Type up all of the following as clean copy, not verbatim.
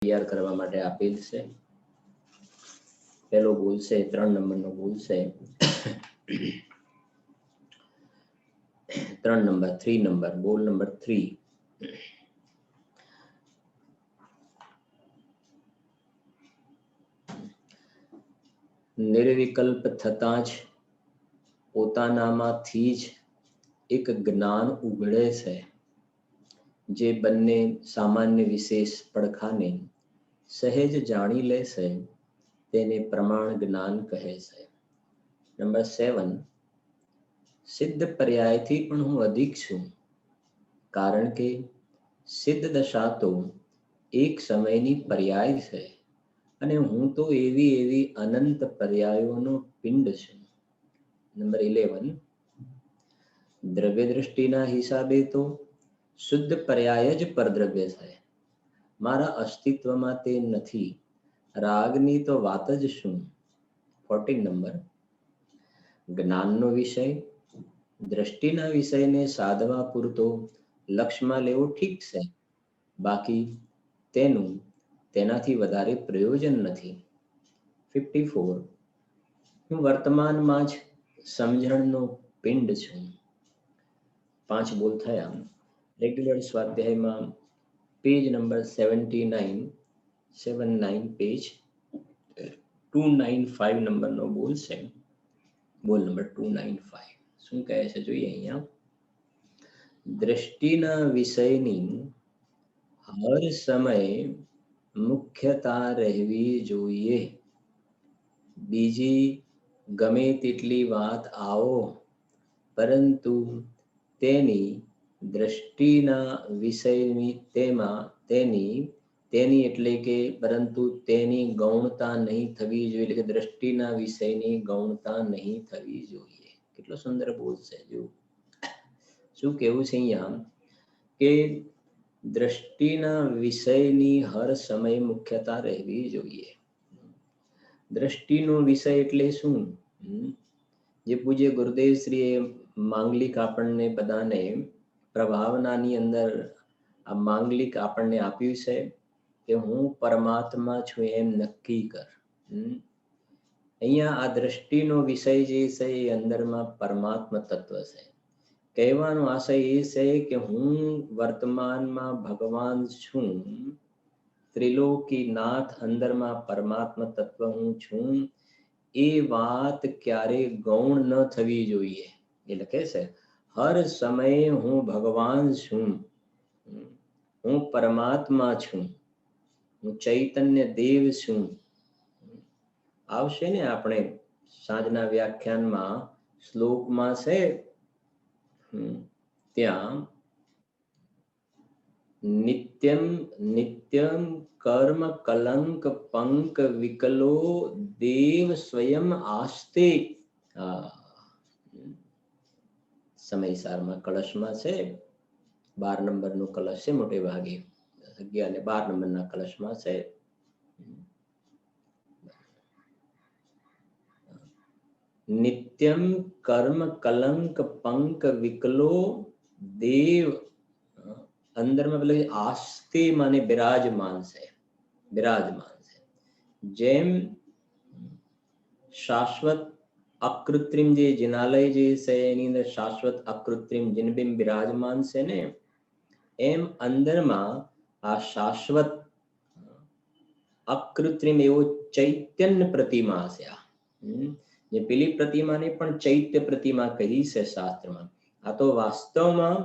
તૈયાર કરવા માટે આપેલ છે. પહેલો બોલ છે 3 નંબરનો બોલ છે 3 નંબર 3 નંબર બોલ નંબર 3. નિર્વિકલ્પ થતાં જ પોતાનામાંથી જ એક જ્ઞાન ઉઘડે છે, જે બંને સામાન્ય વિશેષ પડખાને સહેજ જાણી લે છે, તેને પ્રમાણ જ્ઞાન કહે છે. નંબર 7. સિદ્ધ પર્યાયથી પણ હું અધિક છું, કારણ કે સિદ્ધ દશા તો એક સમયની પર્યાય છે, અને હું તો એવી અનંત પર્યાયોનો પિંડ છું. નંબર 11. દ્રવ્ય દૃષ્ટિના હિસાબે તો શુદ્ધ પર્યાય જ પરદ્રવ્ય છે. મારા અસ્તિત્વમાં તે નથી, રાગની તો વાત જ શું. 14 નંબર. જ્ઞાનનો વિષય દ્રષ્ટિના વિષયને સાધવા પૂરતો લક્ષમાં લેવો ઠીક છે, બાકી તેનાથી વધારે પ્રયોજન નથી. 54. હું વર્તમાનમાં જ સમજણનો પિંડ છું. 5 બોલ થયા. રેગ્યુલર સ્વાધ્યાયમાં પેજ નંબર 79 પેજ 295 નંબરનો બોલ છે. બોલ નંબર 295 શું કહે છે જોઈએ અહીંયા. દ્રષ્ટિના વિષયની હર સમયે મુખ્યતા રહેવી જોઈએ. બીજી ગમે તેટલી વાત આવો, પરંતુ તેની દ્રષ્ટિના વિષયની તેની એટલે કે પરંતુ તેની ગૌણતા નહીં થવી જોઈએ. એટલે કે દ્રષ્ટિના વિષયની ગૌણતા નહીં થવી જોઈએ. કેટલો સુંદર બોલ છે. જો શું કેવું છે અહીંયા કે દ્રષ્ટિના વિષયની હર સમય મુખ્યતા રહેવી જોઈએ. દ્રષ્ટિનો વિષય એટલે શું? જે પૂજ્ય ગુરુદેવ શ્રીએ માંગલિક આપણને બધાને પ્રભાવનાની અંદર આ માંગલિક આપણને આપ્યું છે કે હું પરમાત્મા છું એમ નક્કી કર. અહીંયા આ દ્રષ્ટિનો વિષય જે છે એ અંદરમાં પરમાત્મા તત્વ છે. કહેવાનો આશય એ છે કે હું વર્તમાનમાં ભગવાન છું, ત્રિલોકીનાથ અંદરમાં પરમાત્મા તત્વ હું છું. એ વાત ક્યારે ગૌણ ન થવી જોઈએ. એ લખે છે હર સમયે હું ભગવાન છું, હું પરમાત્મા છું, હું ચૈતન્ય દેવ છું. આવશે ને આપણે સાંજના વ્યાખ્યાનમાં શ્લોકમાં છે ત્યાં નિત્યમ કર્મ કલંક પંક વિકલો દેવ સ્વયં આસ્તે. સમયસારમાં કળશમાં છે 12 નંબરનો કલશ છે. મોટે ભાગે 11 અને 12 નંબરના કલશમાં છે. નિત્યમ કર્મ કલંક પંક વિકલો દેવ અંદરમાં પેલા આસ્તે માને બિરાજમાન છે. જેમ શાશ્વત અકૃત્રિમ જે જિનાલય જે છે એની અંદર શાશ્વત અકૃત્રિમ જિનબિંબ બિરાજમાન છે ને, એમ અંદરમાં આ શાશ્વત અકૃત્રિમ એવો ચૈતન્ય પ્રતિમા છે. જે પેલી પ્રતિમાને પણ ચૈત્ય પ્રતિમા કહી છે શાસ્ત્રમાં. આ તો વાસ્તવમાં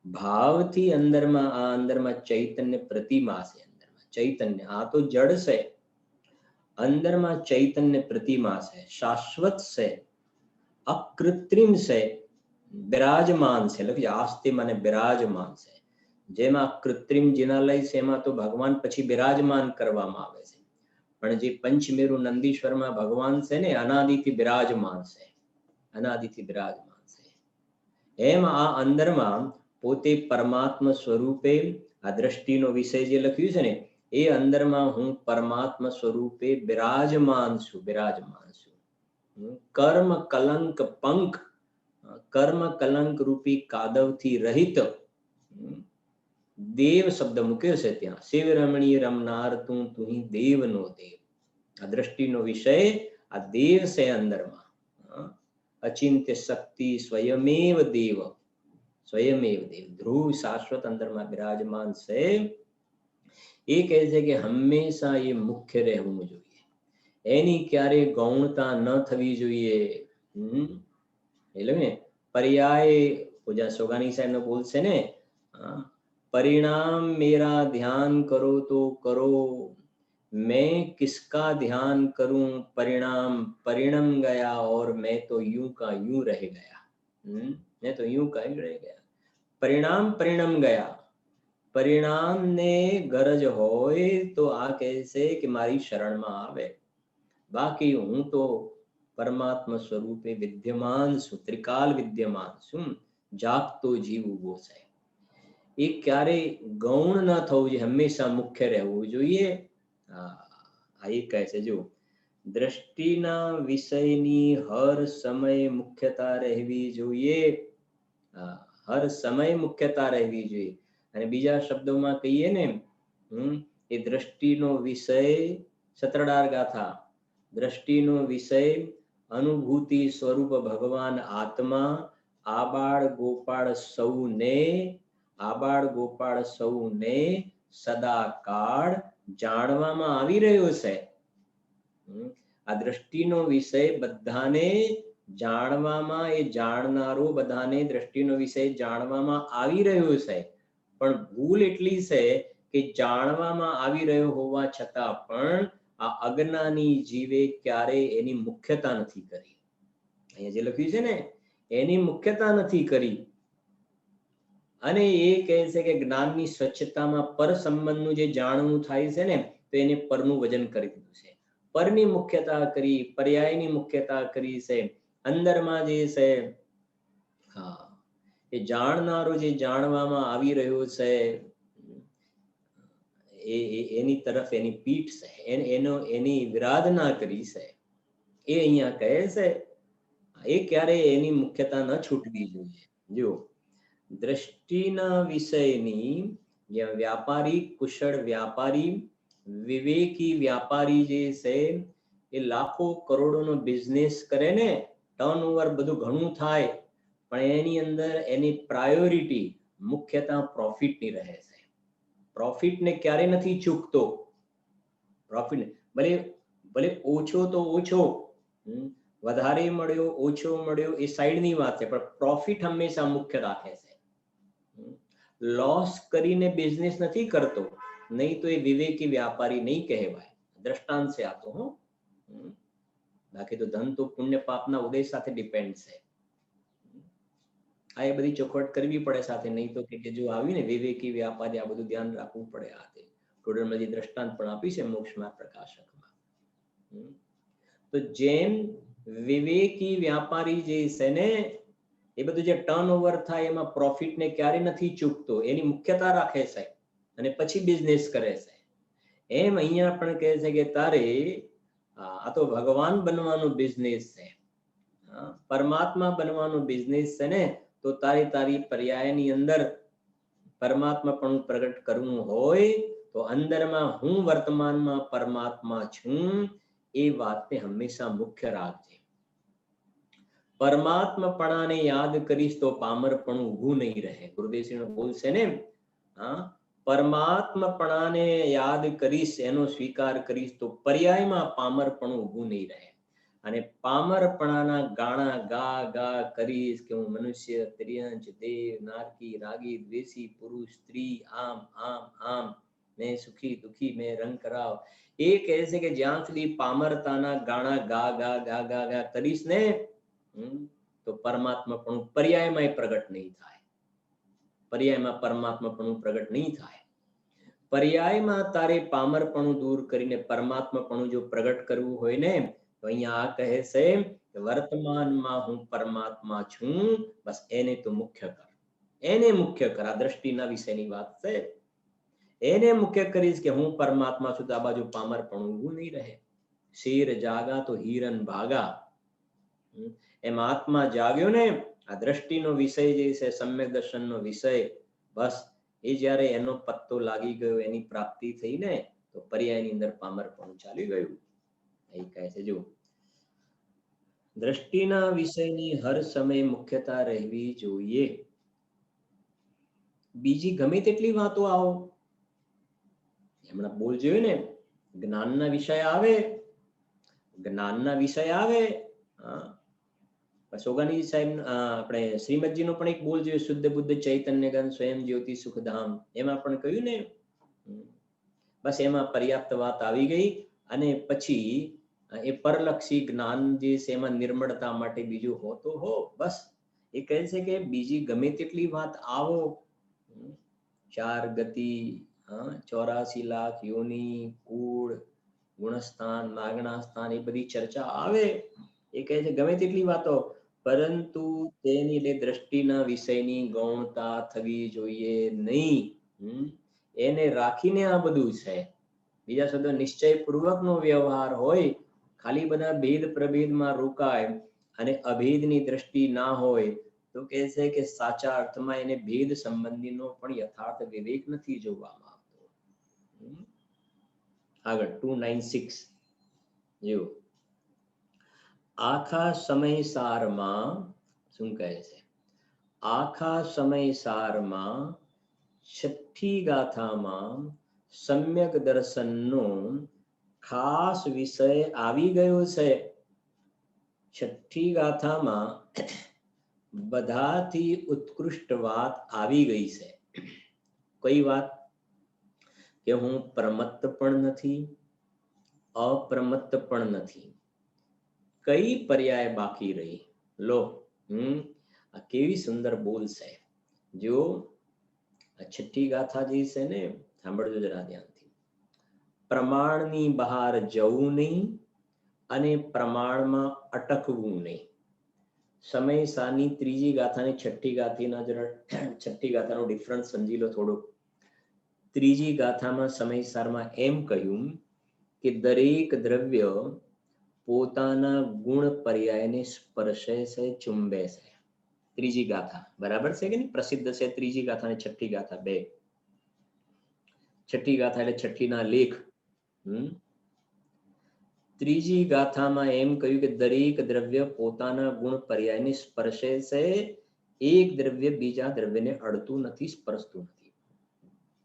ભાવથી અંદરમાં ચૈતન્ય પ્રતિમા છે. અંદરમાં ચૈતન્ય, આ તો જડ છે, અંદરમાં ચૈતન્ય પ્રતિમા છે, શાશ્વત છે, અકૃત્રિમ છે, બિરાજમાન છે. એટલે આસ્તે મને બિરાજમાન છે. જેમાં કૃત્રિમ જિનાલય છે એમાં તો ભગવાન પછી બિરાજમાન કરવામાં આવે છે, પણ જે પંચમેરુ નંદીશ્વરમાં ભગવાન છે ને અનાદિથી બિરાજમાન છે. એમ આ અંદરમાં પોતે પરમાત્મા સ્વરૂપે આ દ્રષ્ટિનો વિષય જે લખ્યું છે ને એ અંદરમાં હું પરમાત્મા સ્વરૂપે બિરાજમાન છું. કર્મ કલંક પંક, કર્મ કલંક રૂપી કાદવથી રહિત દેવ શબ્દ મૂક્યો છે ત્યાં. શિવ રમણીય રમનાર તું તુહી દેવનો દેવ. આ દ્રષ્ટિનો વિષય આ દેવ છે અંદરમાં. અચિંત્ય શક્તિ સ્વયમેવ દેવ. સ્વયમેવ દેવ. ધ્રુવ શાશ્વત અંદરમાં બિરાજમાન છે. એ કહે છે કે હંમેશા એ મુખ્ય રહેવું જોઈએ, એની ક્યારે ગૌણતા ન થવી જોઈએ. એટલે ને પર્યાય પૂજા સોગાની સાહેબ નો બોલશે ને, परिणाम मेरा ध्यान करो तो करो, मैं किसका ध्यान करूं, परिणाम परिणम गया और मैं तो यूं का यूं रह गया. मैं तो यूं का यूं रह गया. પરિણામ પરિણમ ગયા. પરિણામને ગરજ હોય તો આ કહે છે કે મારી શરણમાં આવે, બાકી હું તો પરમાત્મા સ્વરૂપે વિદ્યમાન છું, ત્રિકાલ વિદ્યમાન છું, જાગતો જીવ ઉભો છે. એ ક્યારે ગૌણ ન થવું જોઈએ, હંમેશા મુખ્ય રહેવું જોઈએ. આ એ કહે છે, જો દ્રષ્ટિના વિષયની હર સમય મુખ્યતા રહેવી જોઈએ. હર સમય મુખ્યતા રહેવી જોઈએ. અને બીજા શબ્દોમાં કહીએ ને, એ દ્રષ્ટિનો વિષય સતરડાર ગાથા, દ્રષ્ટિનો વિષય અનુભૂતિ સ્વરૂપ ભગવાન આત્મા આબાળ ગોપાળ સૌને, આબાળ ગોપાળ સૌને સદાકાળ જાણવામાં આવી રહ્યો છે. આ દ્રષ્ટિનો વિષય બધાને જાણવામાં, એ જાણનારો બધાને દ્રષ્ટિનો વિષય જાણવામાં આવી રહ્યો છે. પણ ભૂલ એટલી છે કે જાણવામાં આવી રહ્યો હોવા છતાં પણ આ અજ્ઞાની જીવે ક્યારે એની મુખ્યતા નથી કરી. અહીંયા જે લખ્યું છે ને, એની મુખ્યતા નથી કરી. અને એ કહે છે કે જ્ઞાનની સ્વચ્છતામાં પર સંબંધનું જે જાણવું થાય છે ને, તો એને પરનું વજન કરી દીધું છે. પરની મુખ્યતા કરી, પર્યાયની મુખ્યતા કરી છે. અંદરમાં જે છે, એ જાણનારો જે જાણવામાં આવી રહ્યો છે, એની તરફ એની પીઠ છે, એની વિરાધના કરી છે. એ અહીંયા કહે છે, એ ક્યારેય એની મુખ્યતા ન છૂટવી જોઈએ. જો દ્રષ્ટિના વિષયની, જ્યાં વ્યાપારી, કુશળ વ્યાપારી, વિવેકી વ્યાપારી જે છે, એ લાખો કરોડોનો બિઝનેસ કરે ને, ટર્નઓવર બધું ઘણું થાય, પણ એની અંદર એની પ્રાયોરિટી, મુખ્યતા પ્રોફિટની રહે છે. પ્રોફિટને ક્યારે નથી ચૂકતો. પ્રોફિટ ભલે ભલે ઓછો તો ઓછો, વધારે મળ્યો ઓછો મળ્યો એ સાઈડની વાત છે, પણ પ્રોફિટ હંમેશા મુખ્ય રાખે છે. લોસ કરીને બિઝનેસ નથી કરતો, નહીં તો એ વિવેકી વ્યાપારી નહીં કહેવાય. દ્રષ્ટાંત છે આ તો. બાકી તો ધન તો પુણ્ય પાપના ઉદય સાથે ડિપેન્ડ છે. આ એ બધી ચોખવટ કરવી પડે સાથે, નહીં તો કે જો આવી ને વિવેકી વ્યાપારી, આ બધું ધ્યાન રાખવું પડે. આ ટોડરમાં જે દ્રષ્ટાંત પણ આપી છે મોક્ષમાં પ્રકાશકમાં. તો જેમ વિવેકી વ્યાપારી જે છે ને, એ બધું જે ટર્નઓવર થાય એમાં પ્રોફિટને ક્યારે નથી ચૂકતો, એની મુખ્યતા રાખે છે અને પછી બિઝનેસ કરે છે. એમ અહીંયા પણ કહે છે કે તારે આ તો ભગવાન બનવાનો બિઝનેસ છે, પરમાત્મા બનવાનો બિઝનેસ છે ને, તો તારી પર્યાયની અંદર પરમાત્મા પણ પ્રગટ કરવું હોય તો અંદરમાં હું વર્તમાનમાં પરમાત્મા છું, એ વાતને હંમેશા મુખ્ય રાખજે. પરમાત્માપણાને યાદ કરીશ તો પામરપણું ઊભું નહીં રહે. ગુરુદેવશ્રીનો બોલ છે ને, પરમાત્માપણાને યાદ કરીશ, એનો સ્વીકાર કરીશ તો પર્યાયમાં પામરપણું ઊભું નહીં રહે. અને પામરપણાના ગાણા ગા ગા કરીશ કે હું મનુષ્ય, તિર્યંચ, દેવ, નારકી, રાગી, દ્વેષી, પુરુષ, સ્ત્રી, આમ આમ આમ, મેં સુખી દુખી, મેં રંગ કરાવ. એ કહે છે કે જ્યાં સુધી પામરતાના ગાણા ગા ગા ગા ગા ગા કરીશ ને, તો પરમાત્મા પણ પર્યાયમાં પ્રગટ નહીં થાય. પર્યાયમાં પરમાત્મા પણ પ્રગટ નહીં થાય. પર્યાયમાં તારે પામરપણું દૂર કરીને પરમાત્માપણું જો પ્રગટ કરવું હોય ને, તો અહીંયા આ કહે છે કે વર્તમાનમાં હું પરમાત્મા છું, બસ એને તો મુખ્ય કર. એને મુખ્ય કર. આ દ્રષ્ટિના વિશેની વાત છે. એને મુખ્ય કરીશ કે હું પરમાત્મા છું, તો આ બાજુ પામરપણું ઊભું નહીં રહે. શેર જાગા તો હિરન ભાગા. એમ આત્મા જાગ્યો ને, આ દ્રષ્ટિનો વિષય જે છે, સમ્યક દર્શનનો વિષય, બસ એ જ્યારે એનો પત્તો લાગી ગયો, એની પ્રાપ્તિ થઈ ને, તો પર્યાયની અંદર પામરપણું ચાલી ગયું. એ કહે છે જો દ્રષ્ટિના વિષયની હર સમય મુખ્યતા રહેવી જોઈએ. બીજી ગમે તેટલી વાતો આવો, હમણાં બોલ જોયું ને, જ્ઞાનના વિષય આવે, જ્ઞાનના વિષય આવે. સોગાની સાહેબ આપણે શ્રીમદજીનો પણ એક બોલ જોયું, શુદ્ધ બુદ્ધ ચૈતન્ય ગન સ્વયં જ્યોતિ સુખધામ. એમાં પણ કહ્યું ને, બસ એમાં પર્યાપ્ત વાત આવી ગઈ. અને પછી એ પરલક્ષી જ્ઞાન જે છે એમાં નિર્મળતા માટે બીજું હોતો હો. બસ એ કહે છે કે બીજી ગમે તેટલી વાત આવો, 4 ગતિ, 84 લાખ યોની, કુળ, ગુણસ્થાન, માગણા સ્થાન, એ બધી ચર્ચા આવે. એ કહે છે ગમે તેટલી વાતો, પરંતુ તેની દ્રષ્ટિના વિષયની ગૌણતા થવી જોઈએ નહીં. એને રાખીને આ બધું છે. બીજા શબ્દો નિશ્ચય પૂર્વકનો વ્યવહાર હોય, ખાલી બધા ભેદ પ્રભેદમાં રોકાય અને અભેદની દ્રષ્ટિ ના હોય, તો કહે છે કે સાચા અર્થમાં એને ભેદ સંબંધીનો પણ યથાર્થ વિવેક નથી જોવામાં આવતો. આગળ 296 જો આખા સમય સારમાં શું કહે છે? આખા સમય સારમાં છઠ્ઠી ગાથામાં સમ્યક દર્શનનો ખાસ વિષય આવી ગયો છે. છઠ્ઠી ગાથામાં બધાથી ઉત્કૃષ્ટ વાત આવી ગઈ છે. કઈ વાત? કે હું પ્રમત્ત પણ નથી, અપ્રમત્ત પણ નથી. કઈ પર્યાય બાકી રહી? લો, આ કેવી સુંદર બોલ છે. જો આ છઠ્ઠી ગાથા જે છે ને, સાંભળજો જરા ધ્યાનથી. પ્રમાણની બહાર જવું નહીં અને પ્રમાણમાં અટકવું નહીં. સમય સારની ત્રીજી ગાથાની છઠ્ઠી ગાથાનો ડિફરન્સ સમજી લો થોડું. ત્રીજી ગાથામાં સમય સારમાં એમ કહ્યું કે દરેક દ્રવ્ય પોતાના ગુણ પર્યાયને સ્પર્શે છે, ચુંબે છે. ત્રીજી ગાથા બરાબર છે કે નહીં? પ્રસિદ્ધ છે ત્રીજી ગાથા અને છઠ્ઠી ગાથા બે. છઠ્ઠી ગાથા એટલે છઠ્ઠીના લેખ. ત્રીજી ગાથામાં એમ કહ્યું કે દરેક દ્રવ્ય પોતાના ગુણ પર્યાયને સ્પર્શે છે. એક દ્રવ્ય બીજા દ્રવ્યને અડતું નથી, સ્પર્શતું નથી.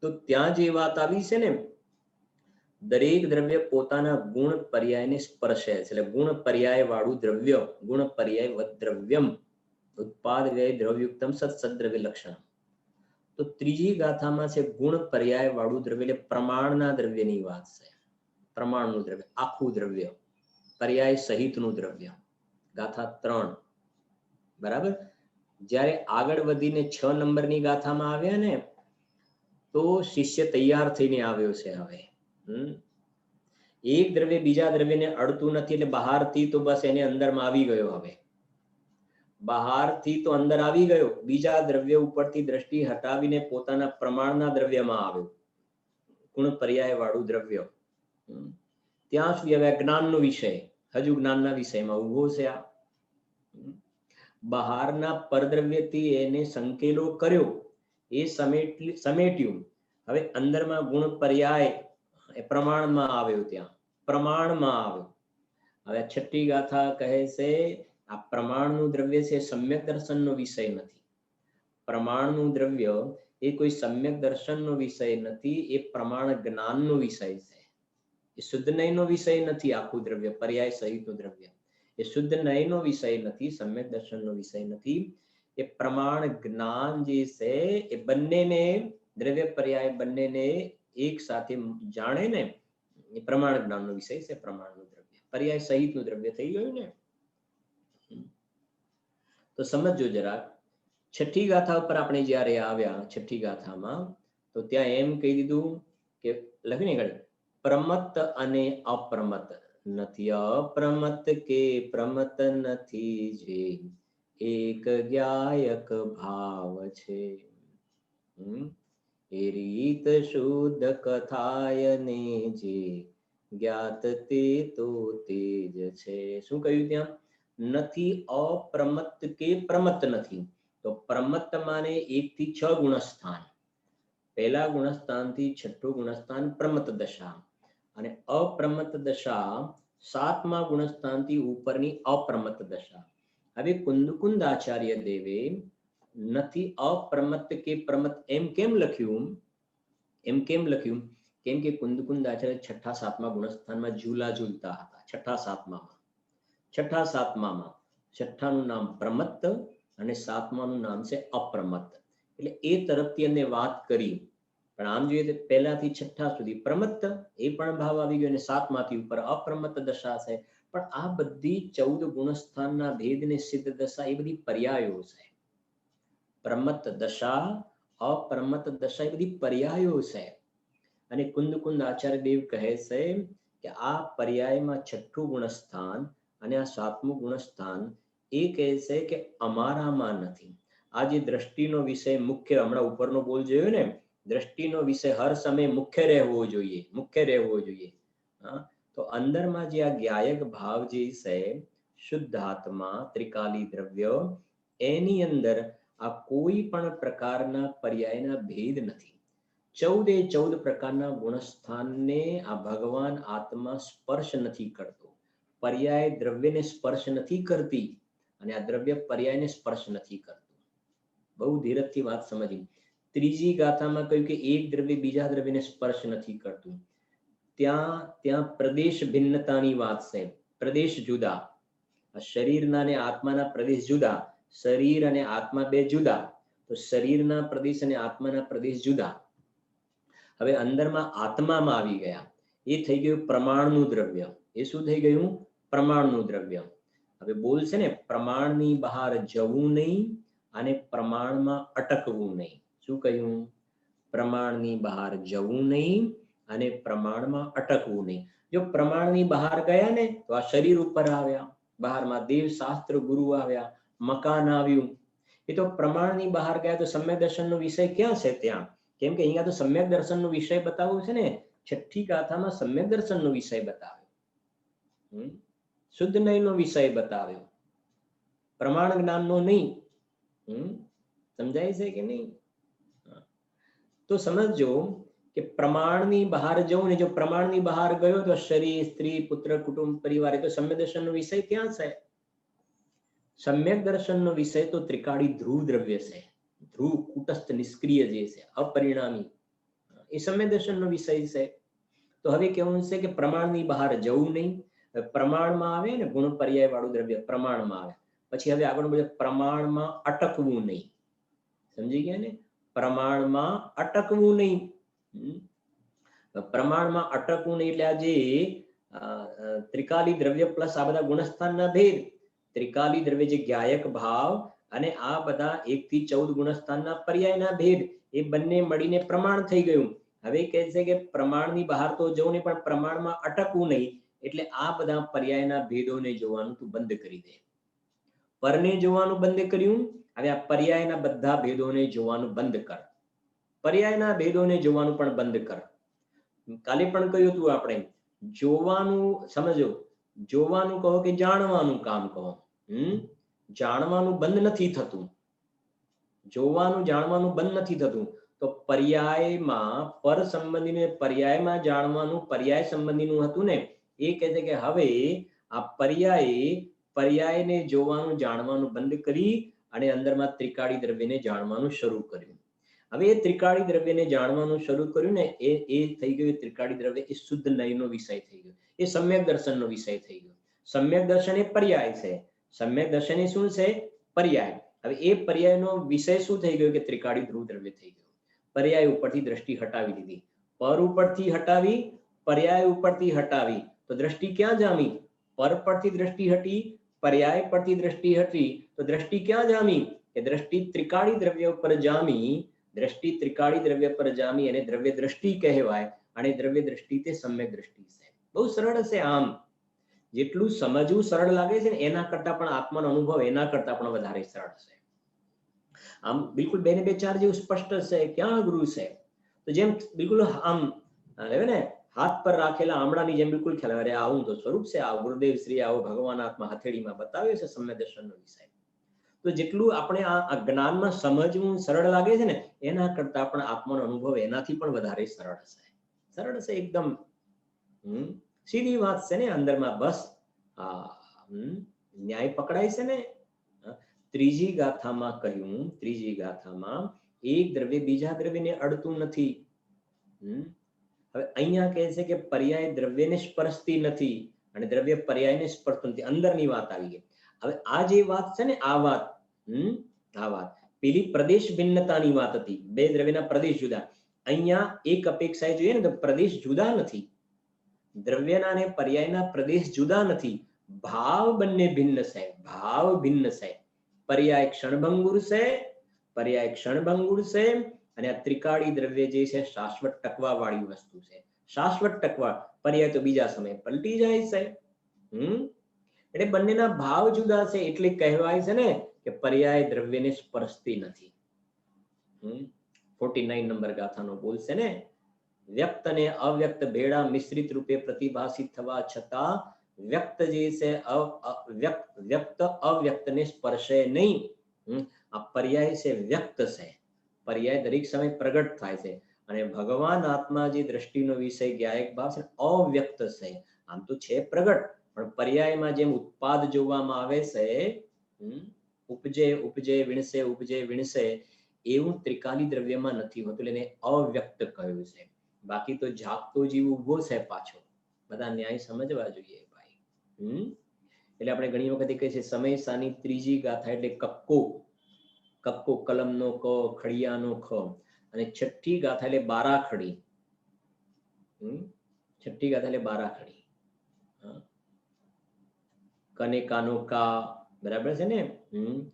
તો ત્યાં જે વાત આવી છે ને, દરેક દ્રવ્ય પોતાના ગુણ પર્યાયને સ્પર્શે છે, એટલે ગુણ પર્યાય વાળું દ્રવ્ય, ગુણ પર્યાય વદ દ્રવ્યમ ઉત્પાદ વ્યય દ્રવ્યુક્તમ સત્સદ્રવ્ય લક્ષણ. તો ત્રીજી ગાથામાં છે ગુણ પર્યાય વાળું દ્રવ્ય, એટલે પ્રમાણના દ્રવ્યની વાત છે. પ્રમાણનું દ્રવ્ય, આખું દ્રવ્ય, પર્યાય સહિતનું દ્રવ્ય. ગાથા 3 બરાબર. જ્યારે આગળ વધીને 6 નંબરની ગાથામાં આવ્યા ને, તો શિષ્ય તૈયાર થઈને આવ્યો છે. હવે એક દ્રવ્ય બીજા દ્રવ્યને અડતું નથી, એટલે બહારથી તો બસ એને અંદરમાં આવી ગયો. હવે બહારથી તો અંદર આવી ગયો, બીજા દ્રવ્ય ઉપરથી દ્રષ્ટિ હટાવીને પોતાના પ્રમાણના દ્રવ્યમાં આવ્યો, ગુણ પર્યાય વાળું દ્રવ્ય. ત્યાં સુધી હવે જ્ઞાનનો વિષય, હજુ જ્ઞાનના વિષયમાં ઉભો છે. આ બહારના પરદ્રવ્યથી એને સંકેલો કર્યો, એ સમેટ્યું. હવે અંદરમાં ગુણ પર્યાય એ પ્રમાણમાં આવ્યો, ત્યાં પ્રમાણમાં આવ્યો. હવે છઠ્ઠી ગાથા કહે છે આ પ્રમાણનું દ્રવ્ય છે, સમ્યક દર્શનનો વિષય નથી. પ્રમાણનું દ્રવ્ય એ કોઈ સમ્યક દર્શનનો વિષય નથી, એ પ્રમાણ જ્ઞાનનો વિષય છે. એ શુદ્ધ નયનો વિષય નથી. આખું દ્રવ્ય પર્યાય સહિતનું દ્રવ્ય એ શુદ્ધ નયનો વિષય નથી, સમ્યક દર્શનનો વિષય નથી. એ પ્રમાણ જ્ઞાન જે છે એ બંનેને, દ્રવ્ય પર્યાય બંનેને એક સાથે જાણે ને, એ પ્રમાણ જ્ઞાનનો વિષય છે. પ્રમાણનું દ્રવ્ય પર્યાય સહિતનું દ્રવ્ય થઈ ગયું ને. તો સમજો જરા. છઠ્ઠી ગાથા ઉપર આપણે જ્યારે આવ્યા, છઠ્ઠી ગાથામાં તો ત્યાં એમ કહી દીધું કે લખીને ઘડી પ્રમત્ત અને અપ્રમત્ત નથી. અપ્રમત્ત કે પ્રમત્ત નથી, જે એક જ્ઞાયક ભાવ છે. એ રીત શુદ્ધ કથાય ને જે જ્ઞાત તે તો તેજ છે. શું કહ્યું ત્યાં? નથી અપ્રમત્ત કે પ્રમત્ત નથી. તો પ્રમત્ત માને 1 થી 6 ગુણસ્થાન, પહેલા ગુણસ્થાનથી છઠ્ઠું ગુણસ્થાન પ્રમત દશા, અને અપ્રમત દશા સાતમા ગુણસ્થાનથી ઉપરની અપ્રમત દશા. હવે કુંદકુંદ આચાર્ય દેવે નથી અપ્રમત કે પ્રમત એમ કેમ લખ્યું? કેમ કે કુંદકુંદ આચાર્ય છઠ્ઠા સાતમા ગુણસ્થાનમાં ઝૂલા ઝૂલતા હતા. છઠ્ઠા સાતમામાં છઠ્ઠાનું નામ પ્રમત્ત અને સાતમાનું નામ છે અપ્રમત્ત. એટલે એ તરફથી એમને વાત કરી. પણ આમ જોઈએ તો પહેલાથી છઠ્ઠા સુધી પ્રમત્ત એ પણ ભાવ આવી ગયો, અને સાતમાંથી ઉપર અપ્રમત્ત દશા છે. પણ આ બધી 14 ગુણસ્થાનના ભેદને સિદ્ધ દશા એ બધી પર્યાયો છે. પ્રમત્ત દશા, અપ્રમત્ત દશા એ બધી પર્યાયો છે. અને કુંદકુંદ આચાર્ય દેવ કહે છે કે આ પર્યાયમાં છઠ્ઠું ગુણસ્થાન અને આ સાતમું ગુણસ્થાન એ કહે છે કે અમારામાં નથી. આ જે દ્રષ્ટિનો વિષય મુખ્ય, હમણાં ઉપરનો બોલ જોયો ને, દ્રષ્ટિનો વિષય હર સમય મુખ્ય રહેવો જોઈએ. તો અંદરમાં જે આ જ્ઞાયક ભાવ જે છે, શુદ્ધ આત્મા, ત્રિકાલી દ્રવ્ય, એની અંદર આ કોઈ પણ પ્રકારના પર્યાયના ભેદ નથી. 14 પ્રકારના ગુણસ્થાનને આ ભગવાન આત્મા સ્પર્શ નથી કરતો. પર્યાય દ્રવ્યને સ્પર્શ નથી કરતી, અને આ દ્રવ્ય પર્યાયને સ્પર્શ નથી કરતું. બહુ ધીરજથી વાત સમજી. ત્રીજી ગાથામાં કહ્યું કે એક દ્રવ્ય બીજા દ્રવ્યને સ્પર્શ નથી કરતું. ત્યાં પ્રદેશ ભિન્નતાની વાત છે. પ્રદેશ જુદા, શરીરના અને આત્માના પ્રદેશ જુદા, શરીર અને આત્મા બે જુદા. તો શરીરના પ્રદેશ અને આત્માના પ્રદેશ જુદા. હવે અંદરમાં આત્મામાં આવી ગયા, એ થઈ ગયું પ્રમાણનું દ્રવ્ય. એ શું થઈ ગયું? પ્રમાણનું દ્રવ્ય. હવે બોલશે ને, પ્રમાણની બહાર જવું નહીં અને પ્રમાણમાં અટકવું નહીં. શું કહ્યું? પ્રમાણની બહાર જવું નહીં અને પ્રમાણમાં અટકવું નહીં. જો પ્રમાણની બહાર ગયા ને તો આ શરીર ઉપર આવ્યા, બહારમાં દેવ શાસ્ત્ર ગુરુ આવ્યા, મકાન આવ્યું. એ તો પ્રમાણની બહાર ગયા. તો સમ્યક દર્શનનો વિષય ક્યાં છે ત્યાં? કેમ કે અહીંયા તો સમ્યક દર્શનનો વિષય બતાવવો છે ને. છઠ્ઠી ગાથામાં સમ્યક દર્શનનો વિષય બતાવ્યો, શુદ્ધ નયનો વિષય બતાવ્યો, પ્રમાણ જ્ઞાનનો નહીં. સમજાય છે કે નહીં? તો સમજો કે પ્રમાણની બહાર જવું ને, જો પ્રમાણની બહાર ગયો તો શરીર, સ્ત્રી, પુત્ર, કુટુંબ, પરિવાર, તો સમ્યક દર્શનનો વિષય ક્યાં છે? સમ્યક દર્શનનો વિષય તો ત્રિકાળી ધ્રુવ દ્રવ્ય છે. ધ્રુવ કુટસ્થ નિષ્ક્રિય જે છે, અપરિણામી, એ સમ્યક દર્શનનો વિષય છે. તો હવે કેવું છે કે પ્રમાણની બહાર જવું નહીં. પ્રમાણમાં આવે ને, ગુણ પર્યાય વાળું દ્રવ્ય પ્રમાણમાં આવે. પછી હવે આગળ બોલે પ્રમાણમાં અટકવું નહીં. સમજી ગયા ને? પ્રમાણમાં અટકવું નહીં. પ્રમાણમાં અટકવું નહીં એટલે આ જે ત્રિકાલી દ્રવ્ય પ્લસ આ બધા ગુણસ્થાનના ભેદ, ત્રિકાલી દ્રવ્ય જે જ્ઞાયક ભાવ અને આ બધા 1 થી 14 ગુણસ્થાનના પર્યાયના ભેદ, એ બંને મળીને પ્રમાણ થઈ ગયું. હવે કહે છે કે પ્રમાણની બહાર તો જવું નહીં, પણ પ્રમાણમાં અટકવું નહીં. એટલે આ બધા પર્યાયના ભેદોને જોવાનું તું બંધ કરી દે. પરને જોવાનું બંધ કર્યું. હવે આ પર્યાયના બધા ભેદોને જોવાનું બંધ કર. પર્યાયના ભેદોને જોવાનું પણ બંધ કર. કાલે પણ કહ્યું હતું આપણે, જોવાનું સમજો, જોવાનું કહો કે જાણવાનું કામ કહો. જાણવાનું બંધ નથી થતું. જોવાનું જાણવાનું બંધ નથી થતું. તો પર્યાયમાં પર સંબંધીને પર્યાયમાં જાણવાનું પર્યાય સંબંધીનું હતું ને, એ કહે છે કે હવે આ પર્યાયને જોવાનું જાણવાનું બંધ કરી અને અંદરમાં ત્રિકાળી દ્રવ્યને જાણવાનું શરૂ કર્યું. હવે એ ત્રિકાળી દ્રવ્યને જાણવાનું શરૂ કર્યું ને, એ થઈ ગયું ત્રિકાળી દ્રવ્ય. એ શુદ્ધ નયનો વિષય થઈ ગયો. એ સમ્યક દર્શનનો વિષય થઈ ગયો. સમ્યક દર્શન એ પર્યાય છે. સમ્યક દર્શન એ શું છે? પર્યાય. હવે એ પર્યાયનો વિષય શું થઈ ગયો કે ત્રિકાળી ધ્રુવ દ્રવ્ય થઈ ગયો. પર્યાય ઉપરથી દ્રષ્ટિ હટાવી દીધી. પર ઉપરથી હટાવી, પર્યાય ઉપરથી હટાવી, તો દ્રષ્ટિ ક્યાં જામી? પર પરથી દ્રષ્ટિ હટી, પર્યાય પરથી દ્રષ્ટિ હટી, તો દ્રષ્ટિ ક્યાં જામી? કે દ્રષ્ટિ ત્રિકાળી દ્રવ્ય ઉપર જામી. દ્રષ્ટિ ત્રિકાળી દ્રવ્ય પર જામી અને દ્રવ્ય દ્રષ્ટિ કહેવાય. અને દ્રવ્ય દ્રષ્ટિ તે સમ્યક દ્રષ્ટિ છે. બહુ સરળ છે. આમ જેટલું સમજવું સરળ લાગે છે ને, એના કરતા પણ આત્માનો અનુભવ એના કરતા પણ વધારે સરળ છે. આમ બિલકુલ 2 ને 2 4 જેવું સ્પષ્ટ છે. ક્યાં અઘરું છે? તો જેમ બિલકુલ આમ ને હાથ પર રાખેલા આમળાની જેમ બિલકુલ ખ્યાલ આવે. આવું તો સ્વરૂપ છે. આ ગુરુદેવ શ્રી આવો ભગવાન આત્મા હથેળીમાં બતાવ્યો છે સમ્યક દર્શનનો વિષય. તો જેટલું આપણે આ જ્ઞાનમાં સમજવું સરળ લાગે છે ને, એના કરતા પણ આત્માનો અનુભવ એનાથી પણ વધારે સરળ હશે એકદમ. સીધી વાત છે ને, અંદરમાં બસ ન્યાય પકડાય છે ને. ત્રીજી ગાથામાં કહ્યું, ત્રીજી ગાથામાં એક દ્રવ્ય બીજા દ્રવ્યને અડતું નથી. હવે અહીંયા કહે છે કે પર્યાય દ્રવ્યને સ્પર્શતી નથી અને દ્રવ્ય પર્યાયને સ્પર્શતું નથી. અંદરની વાત આવી ગઈ. હવે આ જે વાત છે ને, આ વાત પેલી પ્રદેશ ભિન્નતાની વાત હતી, બે દ્રવ્યના પ્રદેશ જુદા. અહીંયા એક અપેક્ષાએ જોઈએ ને તો પ્રદેશ જુદા નથી, દ્રવ્યના અને પર્યાયના પ્રદેશ જુદા નથી, ભાવ બંને ભિન્ન છે, ભાવ ભિન્ન છે. પર્યાય ક્ષણભંગુર છે, પર્યાય ક્ષણભંગુર છે, અને આ ત્રિકાળી દ્રવ્ય જે છે શાશ્વત ટકવા વાળી વસ્તુ છે. શાશ્વત ટકવા, પર્યાય તો બીજા સમયે પલટી જાય છે. એટલે બંનેના ભાવ જુદા છે, એટલે કહેવાય છે ને કે પર્યાય દ્રવ્યને સ્પર્શતી નથી. 49 નંબર ગાથાનો બોલ છે ને, વ્યક્ત અને અવ્યક્ત ભેળા મિશ્રિત રૂપે પ્રતિભાસિત થવા છતાં વ્યક્ત જે છે વ્યક્ત અવ્યક્તને સ્પર્શે નહીં. આ પર્યાય છે વ્યક્ત છે, પર્યાય દરેક સમય પ્રગટ થાય છે, અને ભગવાન આત્મા જે દ્રષ્ટિનો વિષય જ્ઞાયક ભાવ છે અવ્યક્ત છે. આમ તો છે પ્રગટ, પણ પર્યાયમાં જેમ ઉત્પાદ જોવામાં આવે છે, ઉપજે ઉપજે વિણસે ઉપજે વિણસે, એવું ત્રિકાલી દ્રવ્યમાં નથી હોતું, એને અવ્યક્ત કહ્યું છે. બાકી તો જાગતો જીવ ઉભો છે પાછો. બધા ન્યાય સમજવા જોઈએ ભાઈ. એટલે આપણે ઘણી વખત કહીએ છીએ સમય સાની ત્રીજી ગાથા એટલે કક્કો, કક્કો કલમનો ક, ખડિયાનો ખ, અને છઠ્ઠી ગાથા એટલે બારાખડી. છઠ્ઠી ગાથા એટલે બારાખડી. કને કાનો કા, બરાબર છે ને.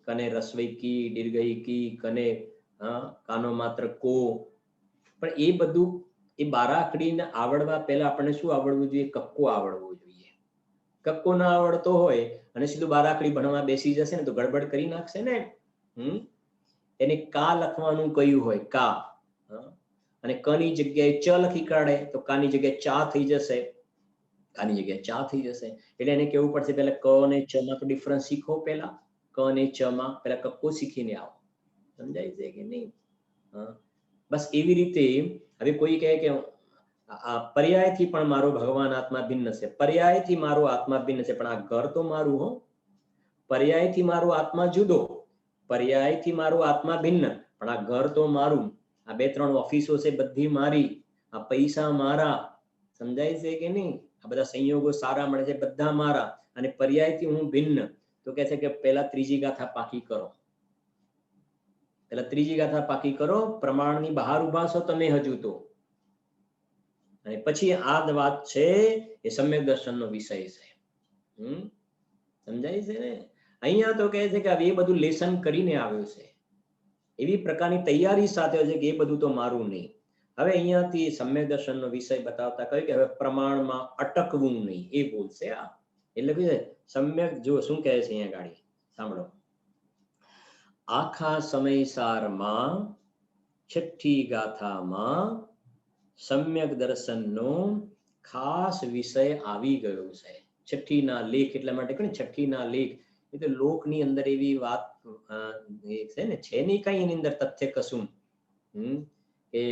કને રસવઈ કી, દીર્ઘઈ કી, કને કાનો માત્ર કો. પણ એ બધું, એ બારાખડીને આવડવા પહેલા આપણને શું આવડવું જોઈએ? કક્કો આવડવો જોઈએ. કક્કો ના આવડતો હોય અને સીધું બારાખડી ભણવા બેસી જશે ને તો ગડબડ કરી નાખશે ને. એને કા લખવાનું કયું હોય, કા, અને કની જગ્યાએ ચ લખી કાઢે તો કાની જગ્યાએ ચા થઈ જશે, કાની જગ્યાએ ચા થઈ જશે. એટલે એને કેવું પડશે પેલા ક અને ચ માં તો ડિફરન્સ શીખો, પેલા ક અને ચ માં પેલા કક્કો શીખીને આવો. સમજાય છે કે નહીં? બસ એવી રીતે હવે કોઈ કહે કે આ પર્યાયથી પણ મારો ભગવાન આત્મા ભિન્ન છે, પર્યાયથી મારો આત્મા ભિન્ન છે, પણ આ ઘર તો મારું હો. પર્યાયથી મારો આત્મા જુદો, પર્યાયથી મારો આત્મા ભિન્ન, પણ આ ઘર તો મારું. આ 2-3 ઓફિસો છે બધી મારી, આ પૈસા મારા. સમજાય છે કે નહીં? આ બધા સંયોગો સારા મળે છે બધા મારા, અને પર્યાયથી હું ભિન્ન. તો કહે છે કે પહેલા ત્રીજી ગાથા પાકી કરો, પેલા ત્રીજી ગાથા પાકી કરો, પ્રમાણની બહાર ઉભા છો તમે હજુ તો. અને પછી આ વાત છે એ સમ્યક દર્શનનો વિષય છે. સમજાય છે ને? અહીંયા તો કહે છે કે હવે એ બધું લેસન કરીને આવ્યો છે, એવી પ્રકારની તૈયારી સાથે છે કે એ બધું તો મારું નહીં. હવે અહીંયાથી સમ્યક દર્શનનો વિષય બતાવતા કહ્યું કે હવે પ્રમાણમાં અટકવું નહીં, એ બોલશે આ. એટલે કે સમ્યક, જો શું કહે છે અહીંયા ગાડી સાંભળો. આખા સમયસારમાં છઠ્ઠી ગાથામાં સમ્યક દર્શનનો ખાસ વિષય આવી ગયો છે. છઠ્ઠીના લેખ એટલા માટે કે છઠ્ઠીના લેખ એ તો લોકની અંદર એવી વાત છે ને, છે નહીં કઈ એની અંદર તથ્ય કશું. કે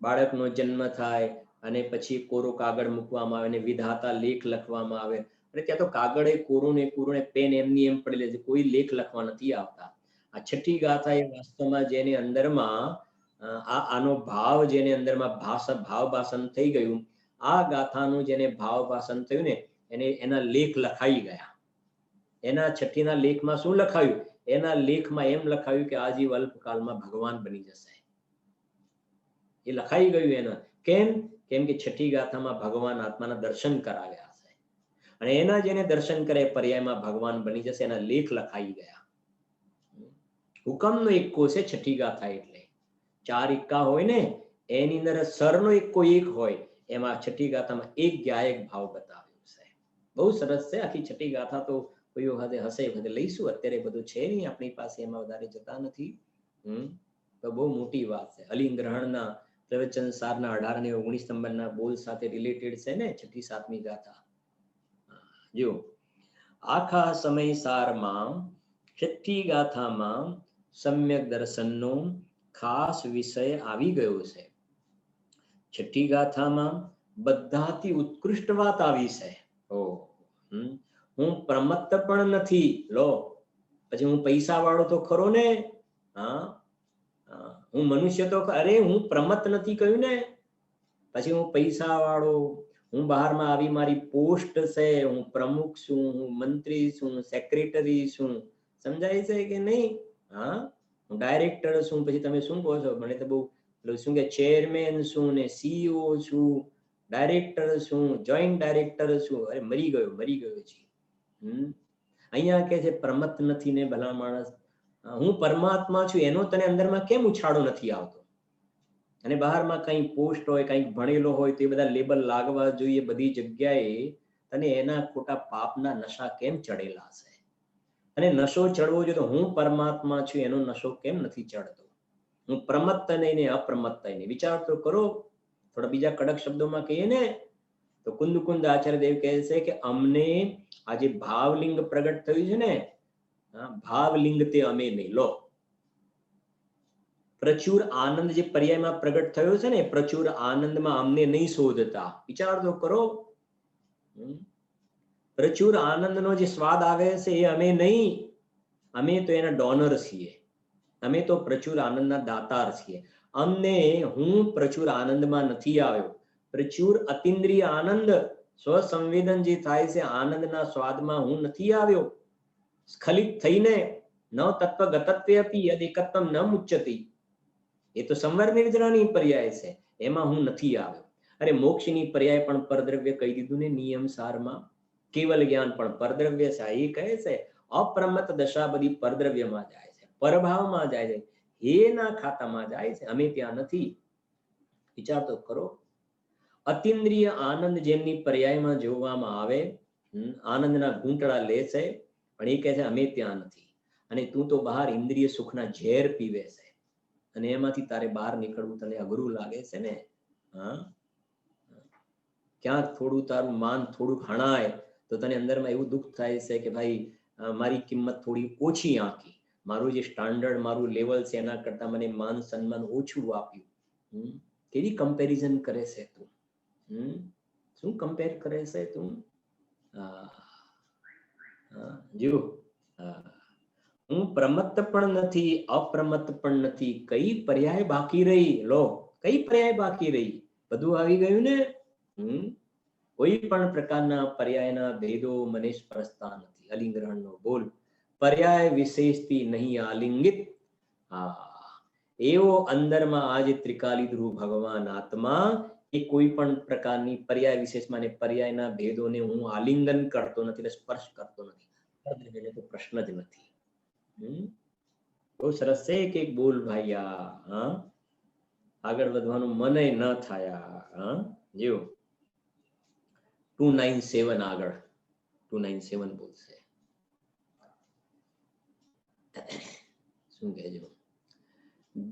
બાળકનો જન્મ થાય અને પછી કોરો કાગળ મૂકવામાં આવે અને વિધાતા લેખ લખવામાં આવે. અને ત્યાં તો કાગળ એ કોરું ને પેન એમની એમ પડેલી છે, કોઈ લેખ લખવા નથી આવતા. આ છઠ્ઠી ગાથા એ વાસ્તવમાં જેની અંદરમાં આનો ભાવ, જેને અંદરમાં ભાવ ભાષણ થઈ ગયું, આ ગાથાનું જેને ભાવ ભાષણ થયું ને એને એના લેખ લખાઈ ગયા. એના છઠ્ઠીના લેખમાં શું લખાયું? એના લેખમાં એમ લખાયું કે આજીવ અલ્પકાલમાં ભગવાન બની જશે. એ લખાઈ ગયું એના. કેમ? કેમ કે છઠ્ઠી ગાથામાં ભગવાન આત્માના દર્શન કરાવ્યા છે, અને એના જેને દર્શન કરે પર્યાયમાં ભગવાન બની જશે. એના લેખ લખાઈ ગયા. હુકમનો એક્કો છે છઠ્ઠી ગાથા, એટલે 4 એક્કા હોય ને એની અંદર સરનો એક્કો એક હોય, એમાં છઠ્ઠી ગાથામાં એક જ્ઞાયક ભાવ બતાવ્યો છે. બહુ સરસ છે. આખી છઠ્ઠી ગાથા તો કોઈ વખતે હશે વખતે લઈશું, અત્યારે બધું છે નહીં આપણી પાસે, એમાં વધારે જતા નથી. તો બહુ મોટી વાત છે. અલિંગ્રહણના પ્રવચન સારના 18 અને 19 નંબરના બોલ સાથે રિલેટેડ છે ને છઠ્ઠી 7મી ગાથા. જો આખા સમય સારમાં છઠ્ઠી ગાથામાં સમ્યક દર્શનનો ખાસ વિષય આવી ગયો છે. છઠ્ઠી ગાથામાં બધાથી ઉત્કૃષ્ટ વાત આવી છે. હું પ્રમત્ત પણ નથી. લો, પછી હું પૈસા વાળો તો ખરો ને. હા, હું મનુષ્ય તો અરે હું પ્રમત્ત નથી કહ્યું ને. પછી હું પૈસા વાળો, હું બહારમાં આવી મારી પોસ્ટ છે, હું પ્રમુખ છું, હું મંત્રી છું, સેક્રેટરી છું. સમજાય છે કે નહીં? હા, હું ડાયરેક્ટર છું. પછી તમે શું કહો છો? મને તો બહુ શું કે ચેરમેન છું ને સીઈઓ છું, ડાયરેક્ટર છું, જોઈન્ટ ડાયરેક્ટર છું. અરે મરી ગયો છે. અહીંયા કે છે પ્રમત્ત નથી ને ભલા માણસ. હું પરમાત્મા છું એનો તને અંદરમાં કેમ ઉછાળો નથી આવતો? અને બહારમાં કંઈ પોસ્ટ હોય, કંઈક ભણેલો હોય તો એ બધા લેબલ લાગવા જોઈએ બધી જગ્યાએ. તને એના ખોટા પાપના નશા કેમ ચડેલા છે? અને નશો ચડવો જોઈએ તો હું પરમાત્મા છું એનો નશો કેમ નથી ચડતો? હું પ્રમત્ત નહીં ને અપ્રમત્ત નહીં. વિચાર તો કરો. થોડા બીજા કડક શબ્દોમાં કહીએ ને તો કુંદ આચાર્ય દેવ કહે છે કે અમને આ જે ભાવલિંગ પ્રગટ થયું છે ને, ભાવલિંગ તે અમે નહીં. લો, પ્રચુર આનંદ જે પર્યાયમાં પ્રગટ થયો છે ને, પ્રચુર આનંદમાં અમને નહીં શોધતા. વિચાર તો કરો. પ્રચુર આનંદનો જે સ્વાદ આવે છે એ અમે નહીં. અમે તો એના ડોનર છીએ. અમે તો પ્રચુર આનંદના દાતાર છીએ. અમને હું પ્રચુર આનંદમાં નથી આવ્યો. પ્રચુર અતિન્દ્રિય આનંદ, સ્વસંવેદન જે થાય છે આનંદના સ્વાદમાં હું નથી આવ્યો. સ્ખલિત થઈને ન તત્વ ગતત્વે અપી યદ એકત્વમ ન મુચ્યતિ. એ તો સંવર નિર્જરાની પર્યાય છે, એમાં હું નથી આવ્યો. અરે મોક્ષની પર્યાય પણ પરદ્રવ્ય કહી દીધું ને નિયમ સારમાં. કેવલ જ્ઞાન પણ પરદ્રવ્ય છે. એ કહે છે અપ્રમત્ત દશા બધી પરદ્રવ્યમાં જાય છે, પરભાવમાં જાય છે, એના ખાતામાં જાય છે. અમે ત્યાં નથી. વિચાર તો કરો. અતિન્દ્રિય આનંદ જેમની પર્યાયમાં જોવામાં આવે, આનંદના ઘૂંટડા લે છે, પણ એ કહે છે અમે ત્યાં નથી. અને તું તો બહાર ઇન્દ્રિય સુખના ઝેર પીવે છે અને એમાંથી તારે બહાર નીકળવું તને અઘરું લાગે છે ને. હા, ક્યાંક થોડું તારું માન થોડુંક હણાય તો તને અંદરમાં એવું દુઃખ થાય છે કે ભાઈ મારી કિંમત થોડી ઓછી આંકી, મારું જે સ્ટાન્ડર્ડ, મારું લેવલ છે એના કરતા મને માન સન્માન ઓછું આપ્યું. કેવી કમ્પેરિઝન કરે છે તું? શું કમ્પેર કરે છે તું? જો હું પ્રમત્ત પણ નથી, અપ્રમત્ત પણ નથી. કઈ પર્યાય બાકી રહી? લો, કઈ પર્યાય બાકી રહી? બધું આવી ગયું ને. કોઈ પણ પ્રકારના પર્યાયના ભેદો મને સ્પર્શતા નથી. અલિંગ્રહણનો બોલ, પર્યાય વિશેષથી નહીં આલિંગિત. એવો અંદરમાં આજે ત્રિકાલી ધ્રુવ ભગવાન આત્મા એ કોઈ પણ પ્રકારની પર્યાય વિશેષમાં પર્યાયના ભેદોને હું આલિંગન કરતો નથી, સ્પર્શ કરતો નથી. તો પ્રશ્ન જ નથી. બહુ સરસ છે. એક બોલ ભાઈયા. આગળ વધવાનું મને ન થયા. જો 297 આગળ 297 બોલશે. શું કહેજો?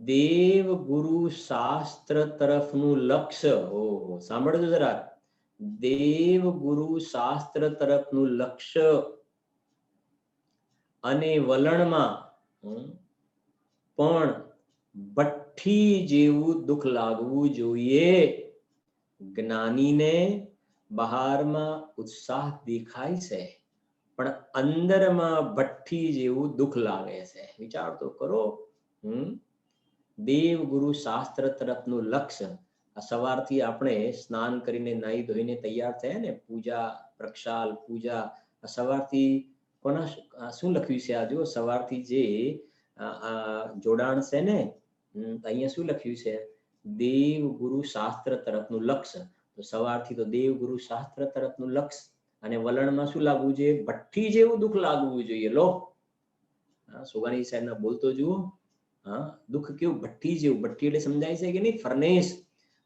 દેવ ગુરુ શાસ્ત્ર તરફનું લક્ષ્ય. ઓહો, સાંભળજો જરા. દેવ ગુરુ શાસ્ત્ર તરફનું લક્ષ્ય અને વલણમાં પણ ભઠ્ઠી જેવું દુઃખ લાગવું જોઈએ. જ્ઞાનીને બહારમાં ઉત્સાહ દેખાય છે પણ અંદરમાં ભઠ્ઠી જેવું દુઃખ લાગે છે. વિચાર તો કરો. દેવ ગુરુ શાસ્ત્ર તરફનું લક્ષ્ય. આ સવારથી આપણે સ્નાન કરીને નાહી ધોઈને તૈયાર થયા ને, પૂજા પ્રક્ષાલ પૂજા. સવારથી કોના શું લખ્યું છે? આ જો સવારથી જે જોડાણ છે ને, અહીંયા શું લખ્યું છે? દેવ ગુરુ શાસ્ત્ર તરફનું લક્ષ્ય. તો સવારથી તો દેવ ગુરુ શાસ્ત્ર તરફનું લક્ષ્ય અને વલણમાં શું લાગવું જોઈએ? ભઠ્ઠી જેવું દુઃખ લાગવું જોઈએ. લો, સોગાની સાહેબના બોલતો જુઓ. દુઃખ કેવું? ભઠ્ઠી જેવું. ભઠ્ઠી એટલે સમજાય છે કે નહીં? ફર્નેસ.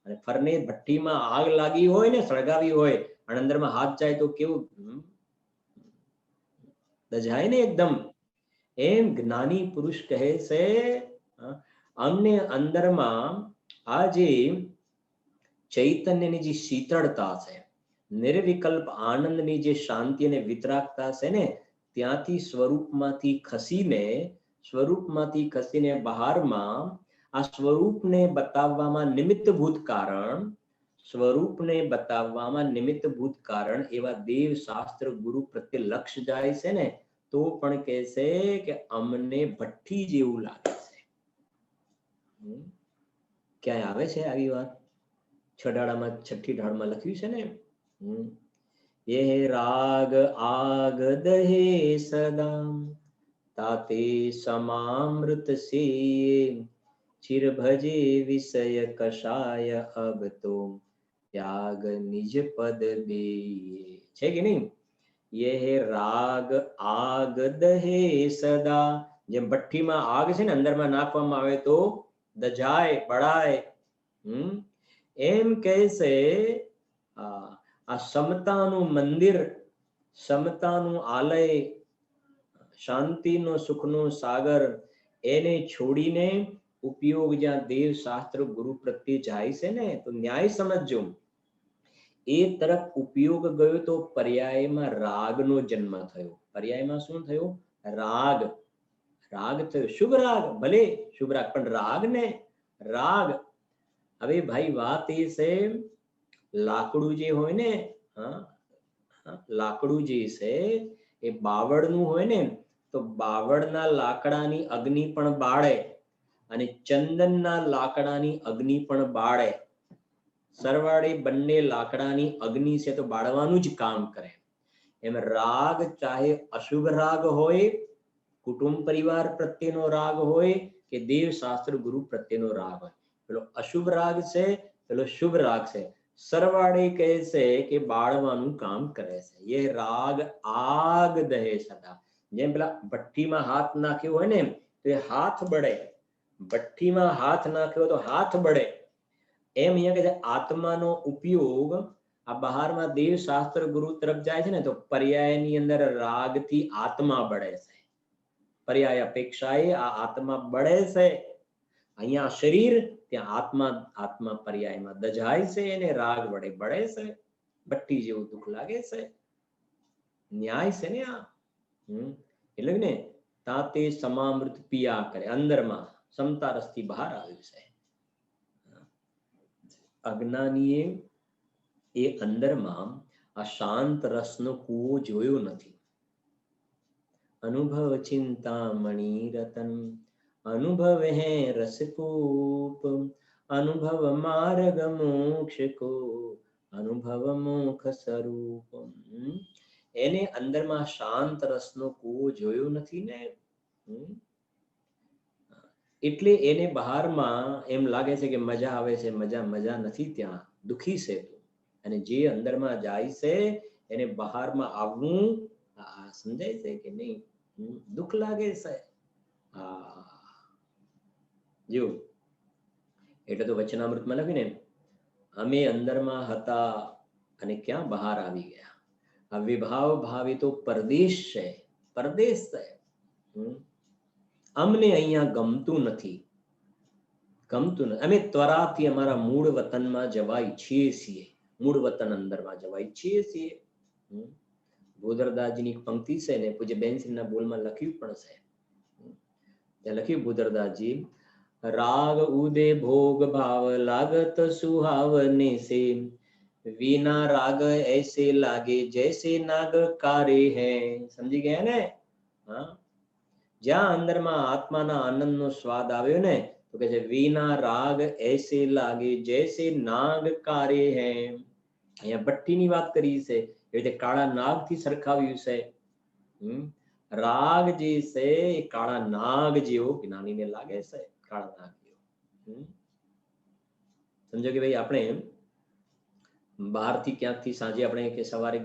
અને ફર્નેસ ભઠ્ઠીમાં આગ લાગી હોય ને, સળગાવી હોય અને અંદરમાં હાથ જાય તો કેવું દજાય ને એકદમ. એમ જ્ઞાની પુરુષ કહે છે અમને અંદરમાં આ જે ચૈતન્યની જે શીતળતા છે, નિર્વિકલ્પ આનંદની જે શાંતિ અને વિતરાગતા છે ને, ત્યાંથી સ્વરૂપમાંથી ખસીને બહારમાં આ સ્વરૂપને બતાવવામાં નિમિત્તભૂત કારણ, સ્વરૂપને બતાવવામાં નિમિત્તભૂત કારણ એવા દેવ શાસ્ત્ર ગુરુ પ્રત્યે લક્ષ જાય છે ને તો પણ કહેશે કે અમને ભઠ્ઠી જેવું લાગે છે. ક્યાંય આવે છે આવી વાત? છઠ્ઠી ઢાળમાં લખ્યું છે ને, ये राग आग दहे सदा ताते समामृत से चिर भजे विषय कषाय अब तो त्याग निज पद दे. છે કે નહીં? ये राग आग दहे सदा, જેમ ભઠ્ઠીમાં આગ છે ને અંદરમાં નાખવામાં આવે તો દજાય બળાય, એમ કહેશે આ સમતાનું મંદિર, સમતાનું આલય, શાંતિનો સુખનો સાગર, એને છોડીને ઉપયોગ જ્યાં દેવ શાસ્ત્ર ગુરુ પ્રત્યે જાય છે ને તો ન્યાય સમજજો. એ તરફ ઉપયોગ ગયો તો પર્યાયમાં રાગનો જન્મ થયો. પર્યાયમાં શું થયું? રાગ. રાગ થયો, શુભ રાગ, ભલે શુભ રાગ, પણ રાગ ને રાગ. હવે ભાઈ વાત એ છે, લાકડું જે હોય ને, લાકડું જે છે એ બાવળનું હોય ને તો બાવળના લાકડાની અગ્નિ પણ બાળે અને ચંદનના લાકડાની અગ્નિ પણ બાળે. સરવાળે બંને લાકડાની અગ્નિ છે તો બાળવાનું જ કામ કરે. એમ રાગ ચાહે અશુભ રાગ હોય, કુટુંબ પરિવાર પ્રત્યેનો રાગ હોય કે દેવ શાસ્ત્ર ગુરુ પ્રત્યેનો રાગ હોય, પેલો અશુભ રાગ છે પેલો શુભ રાગ છે, સરવાળે કહે છે કે બાળવાનું કામ કરે છે. એ રાગ આગ દહે સદા. જેમ પેલા ભઠ્ઠીમાં હાથ નાખ્યો હોય ને તો એ હાથ બળે, ભઠ્ઠીમાં હાથ નાખ્યો તો હાથ બળે. એમ અહીંયા કે છે આત્માનો ઉપયોગ આ બહારમાં દેવ શાસ્ત્ર ગુરુ તરફ જાય છે ને તો પર્યાયની અંદર રાગથી આત્મા બળે છે. પર્યાય અપેક્ષાએ આ આત્મા બળે છે. અહીંયા શરીર, ત્યાં આત્મા, આત્મા પર્યાયમાં દજાય છે અને રાગ વડે બળે છે. ભઠ્ઠી જેવું દુઃખ લાગે છે. ન્યાય છે ને આ. એટલે ને તાતે સમામૃત પિયા કરે, અંદરમાં સમતા રસથી બહાર આવ્યું છે. અજ્ઞાનીએ એ અંદરમાં આ શાંત રસનો કૂવો જોયો નથી. અનુભવ ચિંતામણી રતન, અનુભવ હે રસકૂપ, અનુભવ માર્ગ મોક્ષ કો, અનુભવ મોક્ષ સ્વરૂપ. એને અંદરમાં શાંત રસનો કૂવો જોયો નથી ને, એટલે એને બહારમાં એમ લાગે છે કે મજા આવે છે, મજા નથી, ત્યાં દુખી છે. અને જે અંદરમાં જાય છે એને બહારમાં આવવું સમજાય છે કે નહીં? દુઃખ લાગે છે. જો એટલે તો વચનામૃતમાં લખ્યું ને, અમે અંદરમાં હતા અને ક્યાં બહાર આવી ગયા. આ વિભાવ ભાવે તો પરદેશ છે, પરદેશ છે. અમને અહીંયા ગમતું નથી. અમે ત્વરાથી અમારા મૂળ વતનમાં જવા ઈચ્છીએ છીએ. મૂળ વતન અંદરમાં જવા ઈચ્છીએ છીએ. ભૂદરદાસજીની પંક્તિ છે ને, પૂજ્ય બેનશ્રીના બોલમાં લખ્યું પણ છે. ત્યાં લખ્યું ભૂદરદાસજી, રાગ ઉદે ભોગ ભાવ લાગત સુહાવને સે, વિના રાગ ऐसे લાગે जैसे નાગ કારે હૈ. સમજી ગયા ને? જ્યાં અંદરમાં આત્માના આનંદનો સ્વાદ આવ્યો ને તો કે છે વિના રાગ ऐसे લાગે जैसे નાગ કારે હૈ. અહીંયા ભઠ્ઠીની વાત કરી છે, એ રીતે કાળા નાગથી સરખાવ્યું છે. રાગ જે છે એ કાળા નાગ જેવો જ્ઞાનીને લાગે છે, કાળા નાગ જેવો. સમજો કે ભાઈ આપણે બહારથી ક્યાંકથી સાંજે આપણે કે સવારે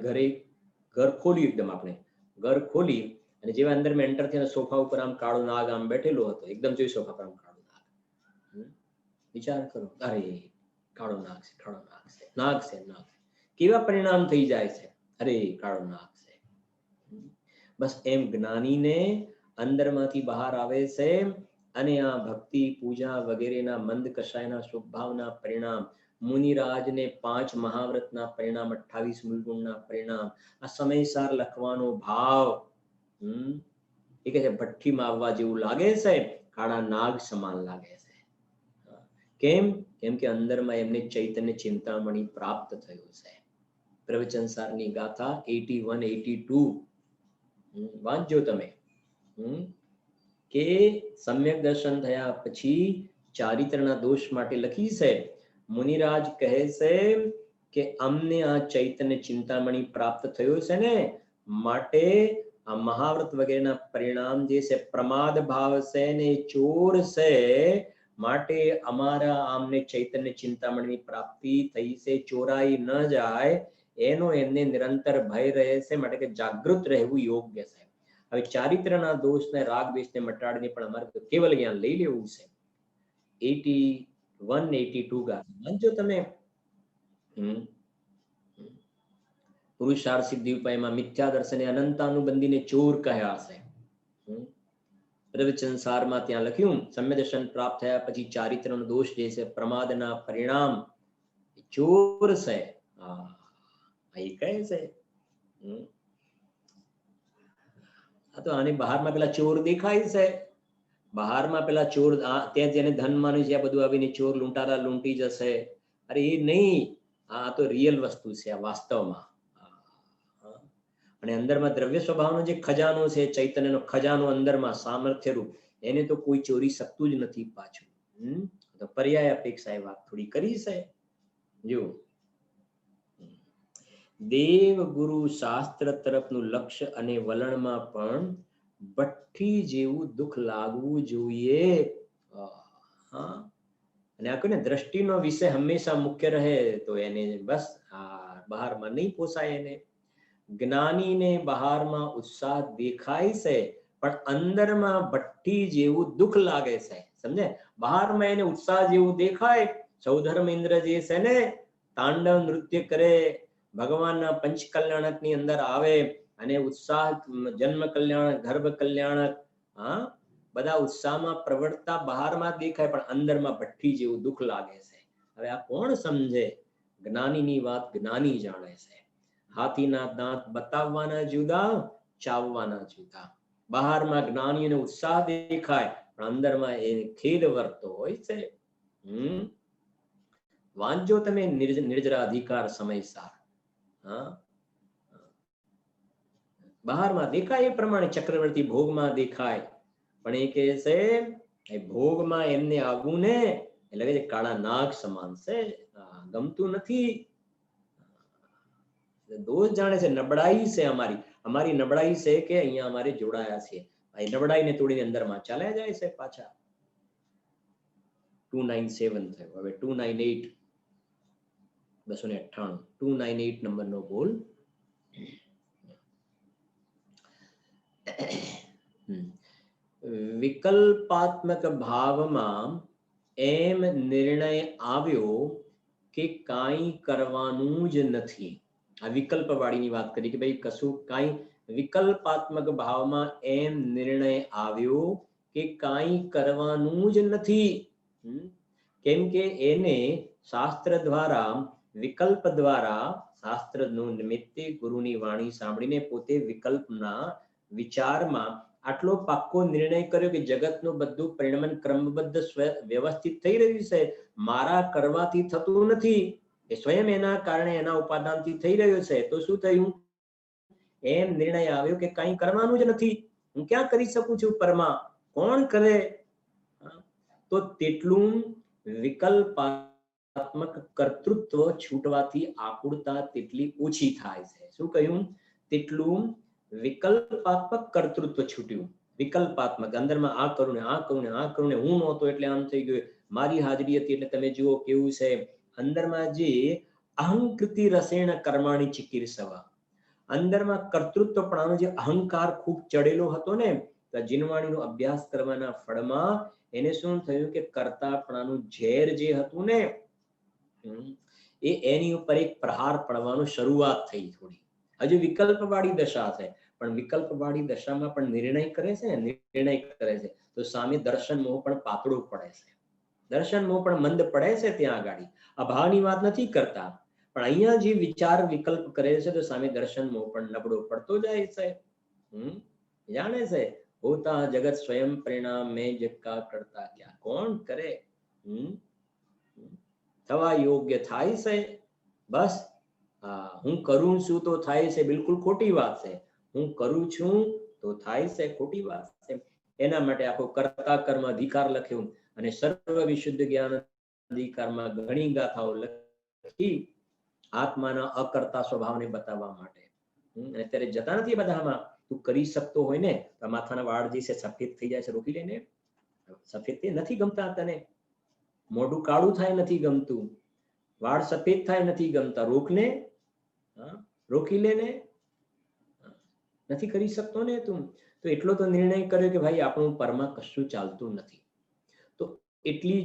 ઘર ખોલી, એકદમ આપણે ઘર ખોલી અને જેવા અંદર મેં એન્ટર થયા સોફા ઉપર આમ કાળો નાગ આમ બેઠેલો હતો, એકદમ જોઈ સોફા પર આમ કાળો નાગ. વિચાર કરો, અરે કાળો નાગ છે, કાળો નાગ છે, નાગ છે, નાગ. કેવા પરિણામ થઈ જાય છે? અરે કાળો નાગ છે. બસ એમ જ્ઞાનીને અંદરમાંથી બહાર આવે છે અને આ ભક્તિ પૂજા વગેરેના મંદ કષાયના સ્વભાવના પરિણામ, મુનિરાજને 5 મહાવ્રતના પરિણામ, 28 મૂલગુણના પરિણામ, આ સમયસાર લખવાનો ભાવ, એ કહે છે ભઠ્ઠીમાં આવવા જેવું લાગે છે, કાળા નાગ સમાન લાગે છે. કેમ? કેમ કે અંદરમાં એમને ચૈતન્ય ચિંતામણી પ્રાપ્ત થયું છે. પ્રવચન સારની ગાથા 81 82 વાંચજો તમે. કે સમ્યક દર્શન થયા પછી ચારિત્રના દોષ માટે લખી છે. મુનિરાજ કહે છે કે અમને આ ચૈતન્ય ચિંતામણી પ્રાપ્ત થયું છે ને, માટે આ મહાવ્રત વગેરેના પરિણામ જે છે પ્રમાદ ભાવ છે ને ચોર છે, માટે અમારા આમને ચૈતન્ય ચિંતામણીની પ્રાપ્તિ થઈ છે, ચોરાઈ ન જાય એનો એમને નિરંતર ભય રહે છે, માટે કે જાગૃત રહેવું યોગ્ય છે. હવે ચારિત્રના દોષને રાગ દ્વેષને મટાડીને પણ અમારે તો કેવલ જ્ઞાન લઈ લેવું છે. 81 82 ગાથા વાંચો તમે. પુરુષાર્થ સિદ્ધિ ઉપાયમાં મિથ્યા દર્શને અનંતાનુબંધીને ચોર કહ્યા છે. પ્રવચન સારમાં ત્યાં લખ્યું સમ્યક દર્શન પ્રાપ્ત થયા પછી ચારિત્રનો દોષ જે છે પ્રમાદના પરિણામ ચોર છે. અહીં કહે છે. આ તો આની બહારમાં પેલા ચોર દેખાય છે. બહારમાં પેલા ચોર ત્યાં જેને ધન માન્યું છે આ બધું આવીને ચોર લૂંટારા લૂંટી જશે. અરે એ નહીં, આ તો રિયલ વસ્તુ છે આ વાસ્તવમાં. અને અંદરમાં દ્રવ્ય સ્વભાવનો જે ખજાનો છે, ચૈતન્યનો ખજાનો અંદરમાં સામર્થ્ય રૂપ, એને તો કોઈ ચોરી શકતું જ નથી પાછું. તો પર્યાય અપેક્ષા એ વાત થોડી કરી છે. જો દેવ ગુરુ શાસ્ત્ર તરફનું લક્ષ્ય અને વલણમાં પણ ભઠ્ઠી જેવું દુઃખ લાગવું જોઈએ. અને આ કોને દ્રષ્ટિનો વિષય હંમેશા મુખ્ય રહે તો એને બસ બહારમાં નહીં પોસાય. એને જ્ઞાનીને બહારમાં ઉત્સાહ દેખાય છે પણ અંદરમાં ભઠ્ઠી જેવું દુઃખ લાગે છે. સમજે? બહારમાં એને ઉત્સાહ જેવું દેખાય. સૌધર્મેન્દ્ર જે છે ને તાંડવ નૃત્ય કરે, ભગવાનના પંચ કલ્યાણકની અંદર આવે અને ઉત્સાહ, જન્મ કલ્યાણક, ગર્ભ કલ્યાણક, બધા ઉત્સાહમાં પ્રવર્તતા બહારમાં દેખાય પણ અંદરમાં ભઠ્ઠી જેવું દુઃખ લાગે છે. હવે આ કોણ સમજે? જ્ઞાનીની વાત જ્ઞાની જાણે છે. હાથીના દાંત બતાવવાના જુદા, ચાવવાના જુદા. બહારમાં જ્ઞાનીને ઉત્સાહ દેખાય પણ અંદરમાં એ ખેદ વર્તો હોય છે. વાંચજો તમે નિર્જરા અધિકાર સમયસાર. બહારમાં દેખાય એ પ્રમાણે ચક્રવર્તી ભોગમાં દેખાય પણ એ કહે છે એ ભોગમાં એમને આવવું ને એટલે કે કાળા નાગ સમાન છે, ગમતું નથી. દોષ જાણે છે, નબળાઈ છે અમારી નબળાઈ છે કે અહીંયા અમારે જોડાયા છે. એ નબળાઈને તોડીને અંદરમાં ચાલ્યા જાય છે પાછા. 297 થયો. હવે 298 298 298 નંબરનો બોલ. વિકલ્પાત્મક ભાવમાં એમ નિર્ણય આવ્યો કે કાંઈ કરવાનું જ નથી. આ વિકલ્પ વાળીની વાત કરી કે ભાઈ કશું કાંઈ, વિકલ્પાત્મક ભાવમાં એમ નિર્ણય આવ્યો કે કાંઈ કરવાનું જ નથી. કેમ કે એને શાસ્ત્ર દ્વારા, વિકલ્પ દ્વારા, શાસ્ત્રનું નિમિત્તે ગુરુની વાણી સાંભળીને પોતે વિકલ્પના વિચારમાં આટલો પાક્કો નિર્ણય કર્યો કે જગતનું બધું પરિણમન ક્રમબદ્ધ વ્યવસ્થિત થઈ રહ્યું છે, મારા કરવાથી થતું નથી, એ સ્વયં એના કારણે એના ઉપાદાનથી થઈ રહ્યો છે. તો શું થયું? એમ નિર્ણય આવ્યો કે કંઈ કરવાનું જ નથી, હું ક્યાં કરી શકું છું પરમાં, કોણ કરે? તો તેટલું વિકલ્પાત્મક કર્તૃત્વ છૂટવાથી આકુળતા તેટલી ઓછી થાય છે. શું કહ્યું? તેટલું વિકલ્પાત્મક કર્તૃત્વ છૂટ્યું. વિકલ્પાત્મક અંદરમાં આ કરું ને આ કરું ને આ કરું ને, હું નહોતો એટલે આમ થઈ ગયું, મારી હાજરી હતી એટલે તમે જુઓ કેવું છે. અંદરમાં જે અહંકૃતિ રસેણ કર્માણી ચિકિત્સવા, અંદરમાં કર્તૃત્વપણાનો જે અહંકાર ખૂબ ચડેલો હતો ને, જીનવાણીનો અભ્યાસ કરવાના ફળમાં એને શું થયું કે કર્તાપણાનું ઝેર જે હતું ને એ એની ઉપર એક પ્રહાર પડવાનું શરૂઆત થઈ. થોડી હજુ વિકલ્પવાળી દશા છે પણ વિકલ્પવાળી દશામાં પણ નિર્ણય કરે છે તો સામે દર્શન મોહ પણ પાતળો પડે છે, દર્શન મોહ પણ મંદ પડે છે. ત્યાં આગળ અભાવની વાત નથી કરતા પણ અહીંયા જે વિચાર વિકલ્પ કરે છે તો સામે દર્શન મોહ પણ નબળો પડતો જાય છે. જાણે છે હોતા જગત સ્વયં પરિણામ મેં જગકા કરતા ક્યાં, કોણ કરે? થવા યોગ્ય થાય છે. બસ હું કરું છું તો થાય છે, બિલકુલ ખોટી વાત છે. હું કરું છું તો થાય છે, ખોટી વાત છે. એના માટે આખો કર્તા કર્મ અધિકાર લખ્યું અને સર્વ વિશુદ્ધ જ્ઞાન અધિકારમાં ઘણી ગાથાઓ લખી આત્માના અકર્તા સ્વભાવને બતાવવા માટે. અત્યારે જતા નથી બધામાં. તું કરી શકતો હોય ને તો માથાના વાળ જે છે સફેદ થઈ જાય છે, રોકી લેને. સફેદ તે નથી ગમતા તને, મોઢું કાળું થાય નથી ગમતું, વાળ સફેદ થાય નથી ગમતા, રોકને, રોકી લેને. નથી કરી શકતો ને તું, તો એટલો તો નિર્ણય કર્યો કે ભાઈ આપણું પરમાં કશું ચાલતું નથી. તો એટલી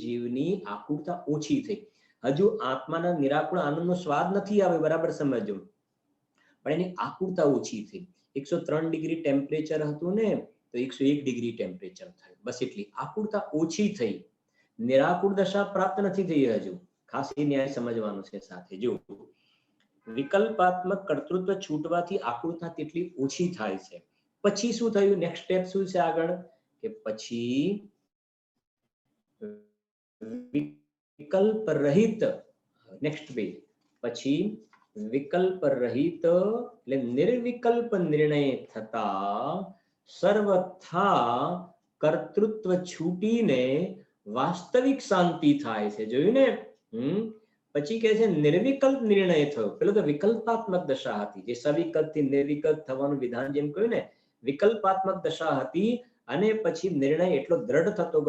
જીવની આકુરતા ઓછી થઈ. હજુ આત્માના નિરાકુળ આનંદનો સ્વાદ નથી આવે, બરાબર સમજો, પણ એની આકુરતા ઓછી થઈ. 103 ડિગ્રી ટેમ્પરેચર હતું ને તો 101 ડિગ્રી ટેમ્પરેચર થયું, બસ એટલી આકુરતા ઓછી થઈ. નિરાકુળ દશા પ્રાપ્ત નથી થઈ હજુ. ખાસ એ ન્યાય સમજવાનું છે સાથે. જો વિકલ્પાત્મક કર્તૃત્વ છૂટવાથી આકુરતા તેટલી ઓછી થાય છે. પછી શું થયું? નેક્સ્ટ સ્ટેપ શું છે આગળ? કે પછી વિકલ્પ રહિત, નેક્સ્ટ પેજ, પછી વિકલ્પ રહિત એટલે નિર્વિકલ્પ નિર્ણય થતા સર્વથા કર્તૃત્વ છૂટીને વાસ્તવિક શાંતિ થાય છે. જોયું ને? પછી કહે છે નિર્વિકલ્પ નિર્ણય થયો. પેલો તો વિકલ્પાત્મક દશા હતી, જે સવિકલ્પથી નિર્વિકલ્પ થવાનું વિધાન જેમ કહ્યું ને, વિકલ્પાત્મક દશા હતી. અને પછી નિર્ણય એટલો દ્રઢ થતો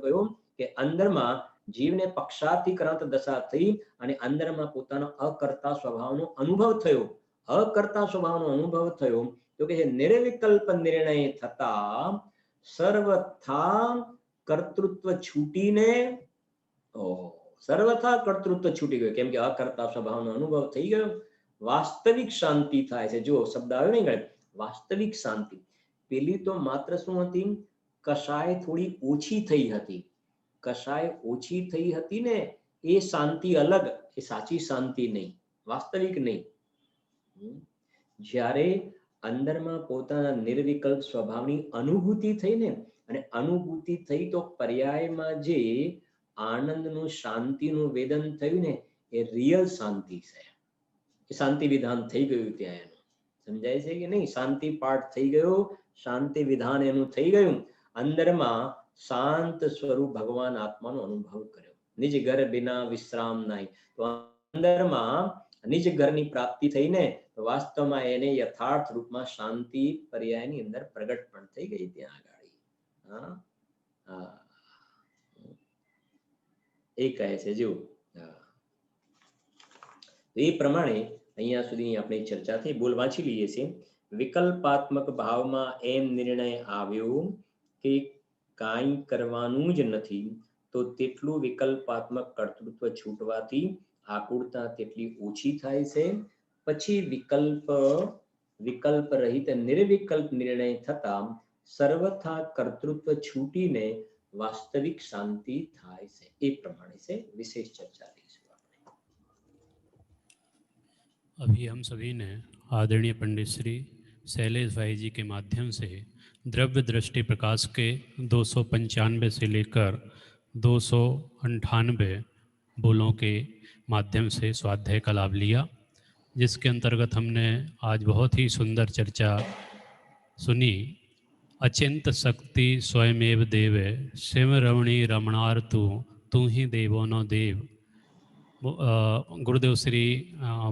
ગયો કે અંદરમાં જીવને પક્ષાતિક્રાંત દશા થઈ અને અંદરમાં પોતાનો અકર્તા સ્વભાવનો અનુભવ થયો. તો કે નિર્વિકલ્પ નિર્ણય થતા સર્વથા કર્તૃત્વ છૂટીને, સર્વથા કર્તૃત્વ છૂટી ગયું, કેમ કે અકર્તા સ્વભાવનો અનુભવ થઈ ગયો. વાસ્તવિક શાંતિ થાય છે. જો શબ્દ આવ્યો નહીં ગળે, વાસ્તવિક શાંતિ. પેલી તો માત્ર શું હતી? કશાય થોડી ઓછી થઈ હતી. કશાય ઓછી થઈ હતી ને એ શાંતિ અલગ, એ સાચી શાંતિ નહીં, વાસ્તવિક નહીં. જ્યારે અંદરમાં પોતાના નિર્વિકલ્પ સ્વભાવની અનુભૂતિ થઈ ને, અને અનુભૂતિ થઈ તો પર્યાયમાં જે આનંદનું શાંતિનું વેદન થયું ને, એ રિયલ શાંતિ છે. એ શાંતિ વિધાન થઈ ગયું ત્યાં એનું. સમજાય છે કે નહીં? શાંતિ પાઠ થઈ ગયો, શાંતિ વિધાન એનું થઈ ગયું. અંદરમાં શાંત સ્વરૂપ ભગવાન આત્માનો અનુભવ કર્યો. નિજ ઘર બિના વિશ્રામ નહીં. તો અંદરમાં નિજ ઘરની પ્રાપ્તિ થઈને વાસ્તવમાં એને યથાર્થ રૂપમાં શાંતિ પર્યાયની અંદર પ્રગટ પણ થઈ ગઈ ત્યાં આગળ. એ કહે છે જો એ પ્રમાણે અહીંયા સુધી આપણી ચર્ચા થઈ. બોલ વાંચી લઈએ છીએ. વિકલ્પાત્મક ભાવમાં એમ નિર્ણય આવ્યો કે કાંઈ કરવાનું જ નથી, તો તેટલું વિકલ્પાત્મક કર્તૃત્વ છૂટવાથી આકુરતા તેટલી ઓછી થાય છે. પછી વિકલ્પ રહિત નિર્વિકલ્પ નિર્ણય થતા સર્વથા કર્તૃત્વ છૂટીને वास्तविक शांति થાય છે. એ પ્રમાણે से विशेष चर्चा કરીશું આપણે. अभी हम सभी ने आदरणीय पंडित श्री शैलेश भाई जी के माध्यम से द्रव्य दृष्टि प्रकाश के 295 से लेकर 298 बोलों के माध्यम से स्वाध्याय का लाभ लिया, जिसके अंतर्गत हमने आज बहुत ही सुंदर चर्चा सुनी। अचिंत शक्ति स्वयमेव देव, शिव रमणी रमणार तू ही देवो नो देव। गुरुदेव श्री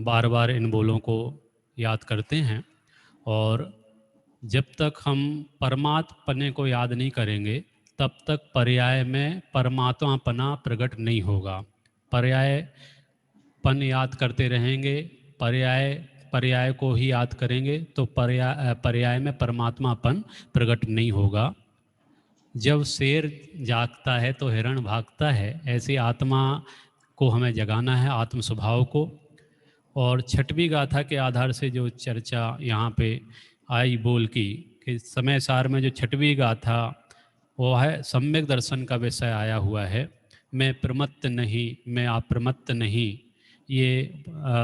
बार बार इन बोलों को याद करते हैं, और जब तक हम परमात्मपने को याद नहीं करेंगे तब तक पर्याय में परमात्मापना प्रकट नहीं होगा। पर्यायपन याद करते रहेंगे, पर्याय को ही याद करेंगे तो पर्याय में परमात्मापन प्रकट नहीं होगा। जब शेर जागता है तो हिरण भागता है, ऐसी आत्मा को हमें जगाना है, आत्म स्वभाव को। और छठवीं गाथा के आधार से जो चर्चा यहाँ पे आई बोल की कि समय सार में जो छठवीं गाथा वो है सम्यक दर्शन का विषय आया हुआ है। मैं प्रमत्त नहीं, मैं अप्रमत्त नहीं, ये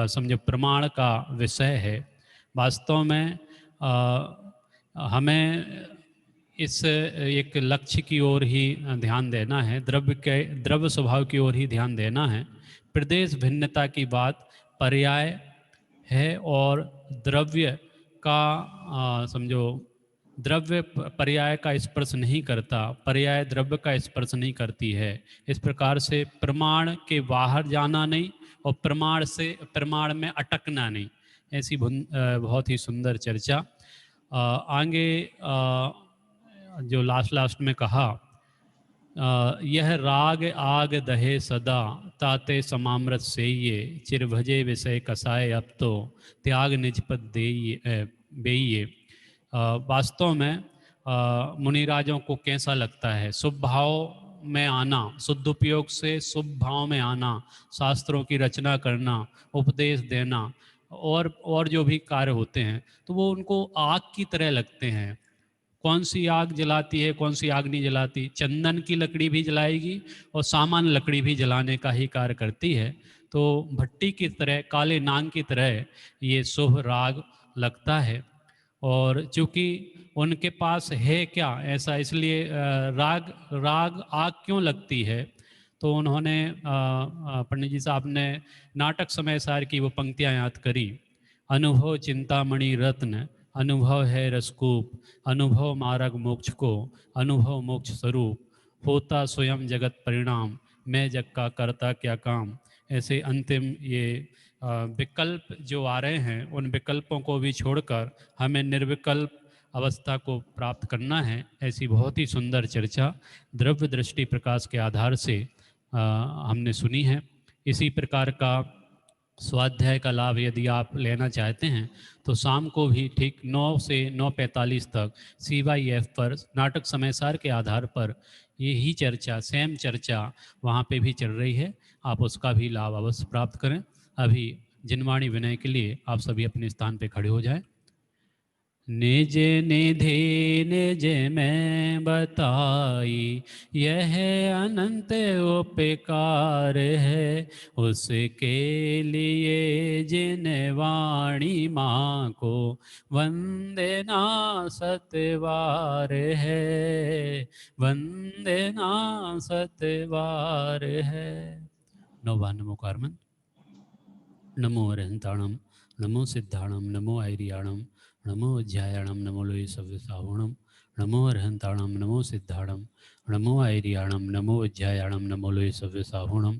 समझो प्रमाण का विषय है। वास्तव में हमें इस एक लक्ष्य की ओर ही ध्यान देना है, द्रव्य स्वभाव की ओर ही ध्यान देना है। प्रदेश भिन्नता की बात पर्याय है और द्रव्य का समझो द्रव्य पर्याय का स्पर्श नहीं करता, पर्याय द्रव्य का स्पर्श नहीं करती है। इस प्रकार से प्रमाण के बाहर जाना नहीं और प्रमाण में अटकना नहीं। ऐसी बहुत ही सुंदर चर्चा। आगे जो लास्ट में कहा, यह राग आग दहे सदा ताते समामृत से ये चिरभजे विषय कसाए अब तो त्याग निजपद बेइये। वास्तव में मुनिराजों को कैसा लगता है शुभ भाव में आना, शुद्ध उपयोग से शुभ भाव में आना, शास्त्रों की रचना करना, उपदेश देना और जो भी कार्य होते हैं तो वो उनको आग की तरह लगते हैं। कौन सी आग जलाती है, कौन सी आग नहीं जलाती? चंदन की लकड़ी भी जलाएगी और सामान्य लकड़ी भी जलाने का ही कार्य करती है। तो भट्टी की तरह, काले नाग की तरह ये शुभ राग लगता है। और चूंकि उनके पास है क्या ऐसा, इसलिए राग आग क्यों लगती है? तो उन्होंने पंडित जी साहब ने नाटक समय सार की वो पंक्तियां याद करी। अनुभव चिंतामणि रत्न, अनुभव है रसकूप, अनुभव मार्ग मोक्ष को, अनुभव मोक्ष स्वरूप, होता स्वयं जगत परिणाम, मैं जग का करता क्या काम। ऐसे अंतिम ये विकल्प जो आ रहे हैं, उन विकल्पों को भी छोड़कर हमें निर्विकल्प अवस्था को प्राप्त करना है। ऐसी बहुत ही सुंदर चर्चा द्रव्य दृष्टि प्रकाश के आधार से हमने सुनी है। इसी प्रकार का स्वाध्याय का लाभ यदि आप लेना चाहते हैं तो शाम को भी ठीक 9 से 9:45 तक CYF पर नाटक समय सार के आधार पर यही चर्चा, सेम चर्चा वहाँ पे भी चल रही है। आप उसका भी लाभ अवश्य प्राप्त करें। अभी जिनवाणी विनय के लिए आप सभी अपने स्थान पे खड़े हो जाएं। निज निधि निज में बताई, यह अनंत उपकार है, उसके लिए जिन वाणी माँ को वंदना सतवार है, वंदना सतवार है। नमो कार्मन, नमो अरहंताणम, नमो सिद्धाणम, नमो ऐरियाणम, नमो अध्यायाणम, नमो लोये सव्यसाहुणम, नमो अरहंताणम, नमो सिद्धाणम, नमो ऐरियाणम, नमो अध्यायाणम, नमो लोये सव्यसाहुणम,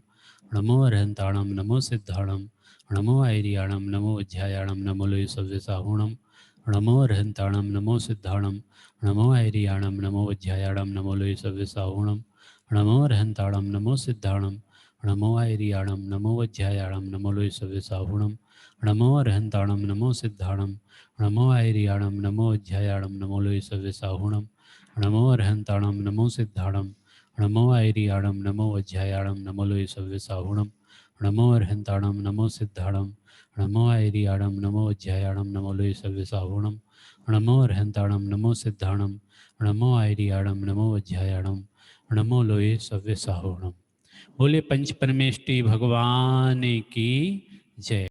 नमो अरहंताणम, नमो सिद्धाणम, नमो ऐरियाणम, नमो अध्यायाणम, नमो लोये सव्यसाहुणम, नमो अरहंताणम, नमो सिद्धाणम, नमो ऐरियाणम, नमो अध्यायाणम, नमो लोये सव्यसाहुणम, नमो अरहंताणम, नमो सिद्धाणम, नमो ऐरियाणम, नमो अध्यायाणम, नमो लोये सव्यसाहुणम, नमो अरहंताणम, नमो सिद्धाणम, नमो ऐरियाणम, नमो अध्यायाणम, नमो लोये सव्यसाहुणम, नमो अरहंताणम, नमो सिद्धाणम, नमो ऐरियाणम, नमो अध्यायाणम, नमो लोये सव्यसाहुणम, नमो अरहंताणम, नमो सिद्धाणम, नमो ऐरियाणम, नमो अध्यायाणम, नमो लोये सव्यसाहुणम, नमो अरहंताणम, नमो सिद्धाणम, नमो ऐरियाणम, नमो अध्यायाणम, नमो लोये सव्यसाहुणम। बोले पंच परमेष्टि भगवान की जय।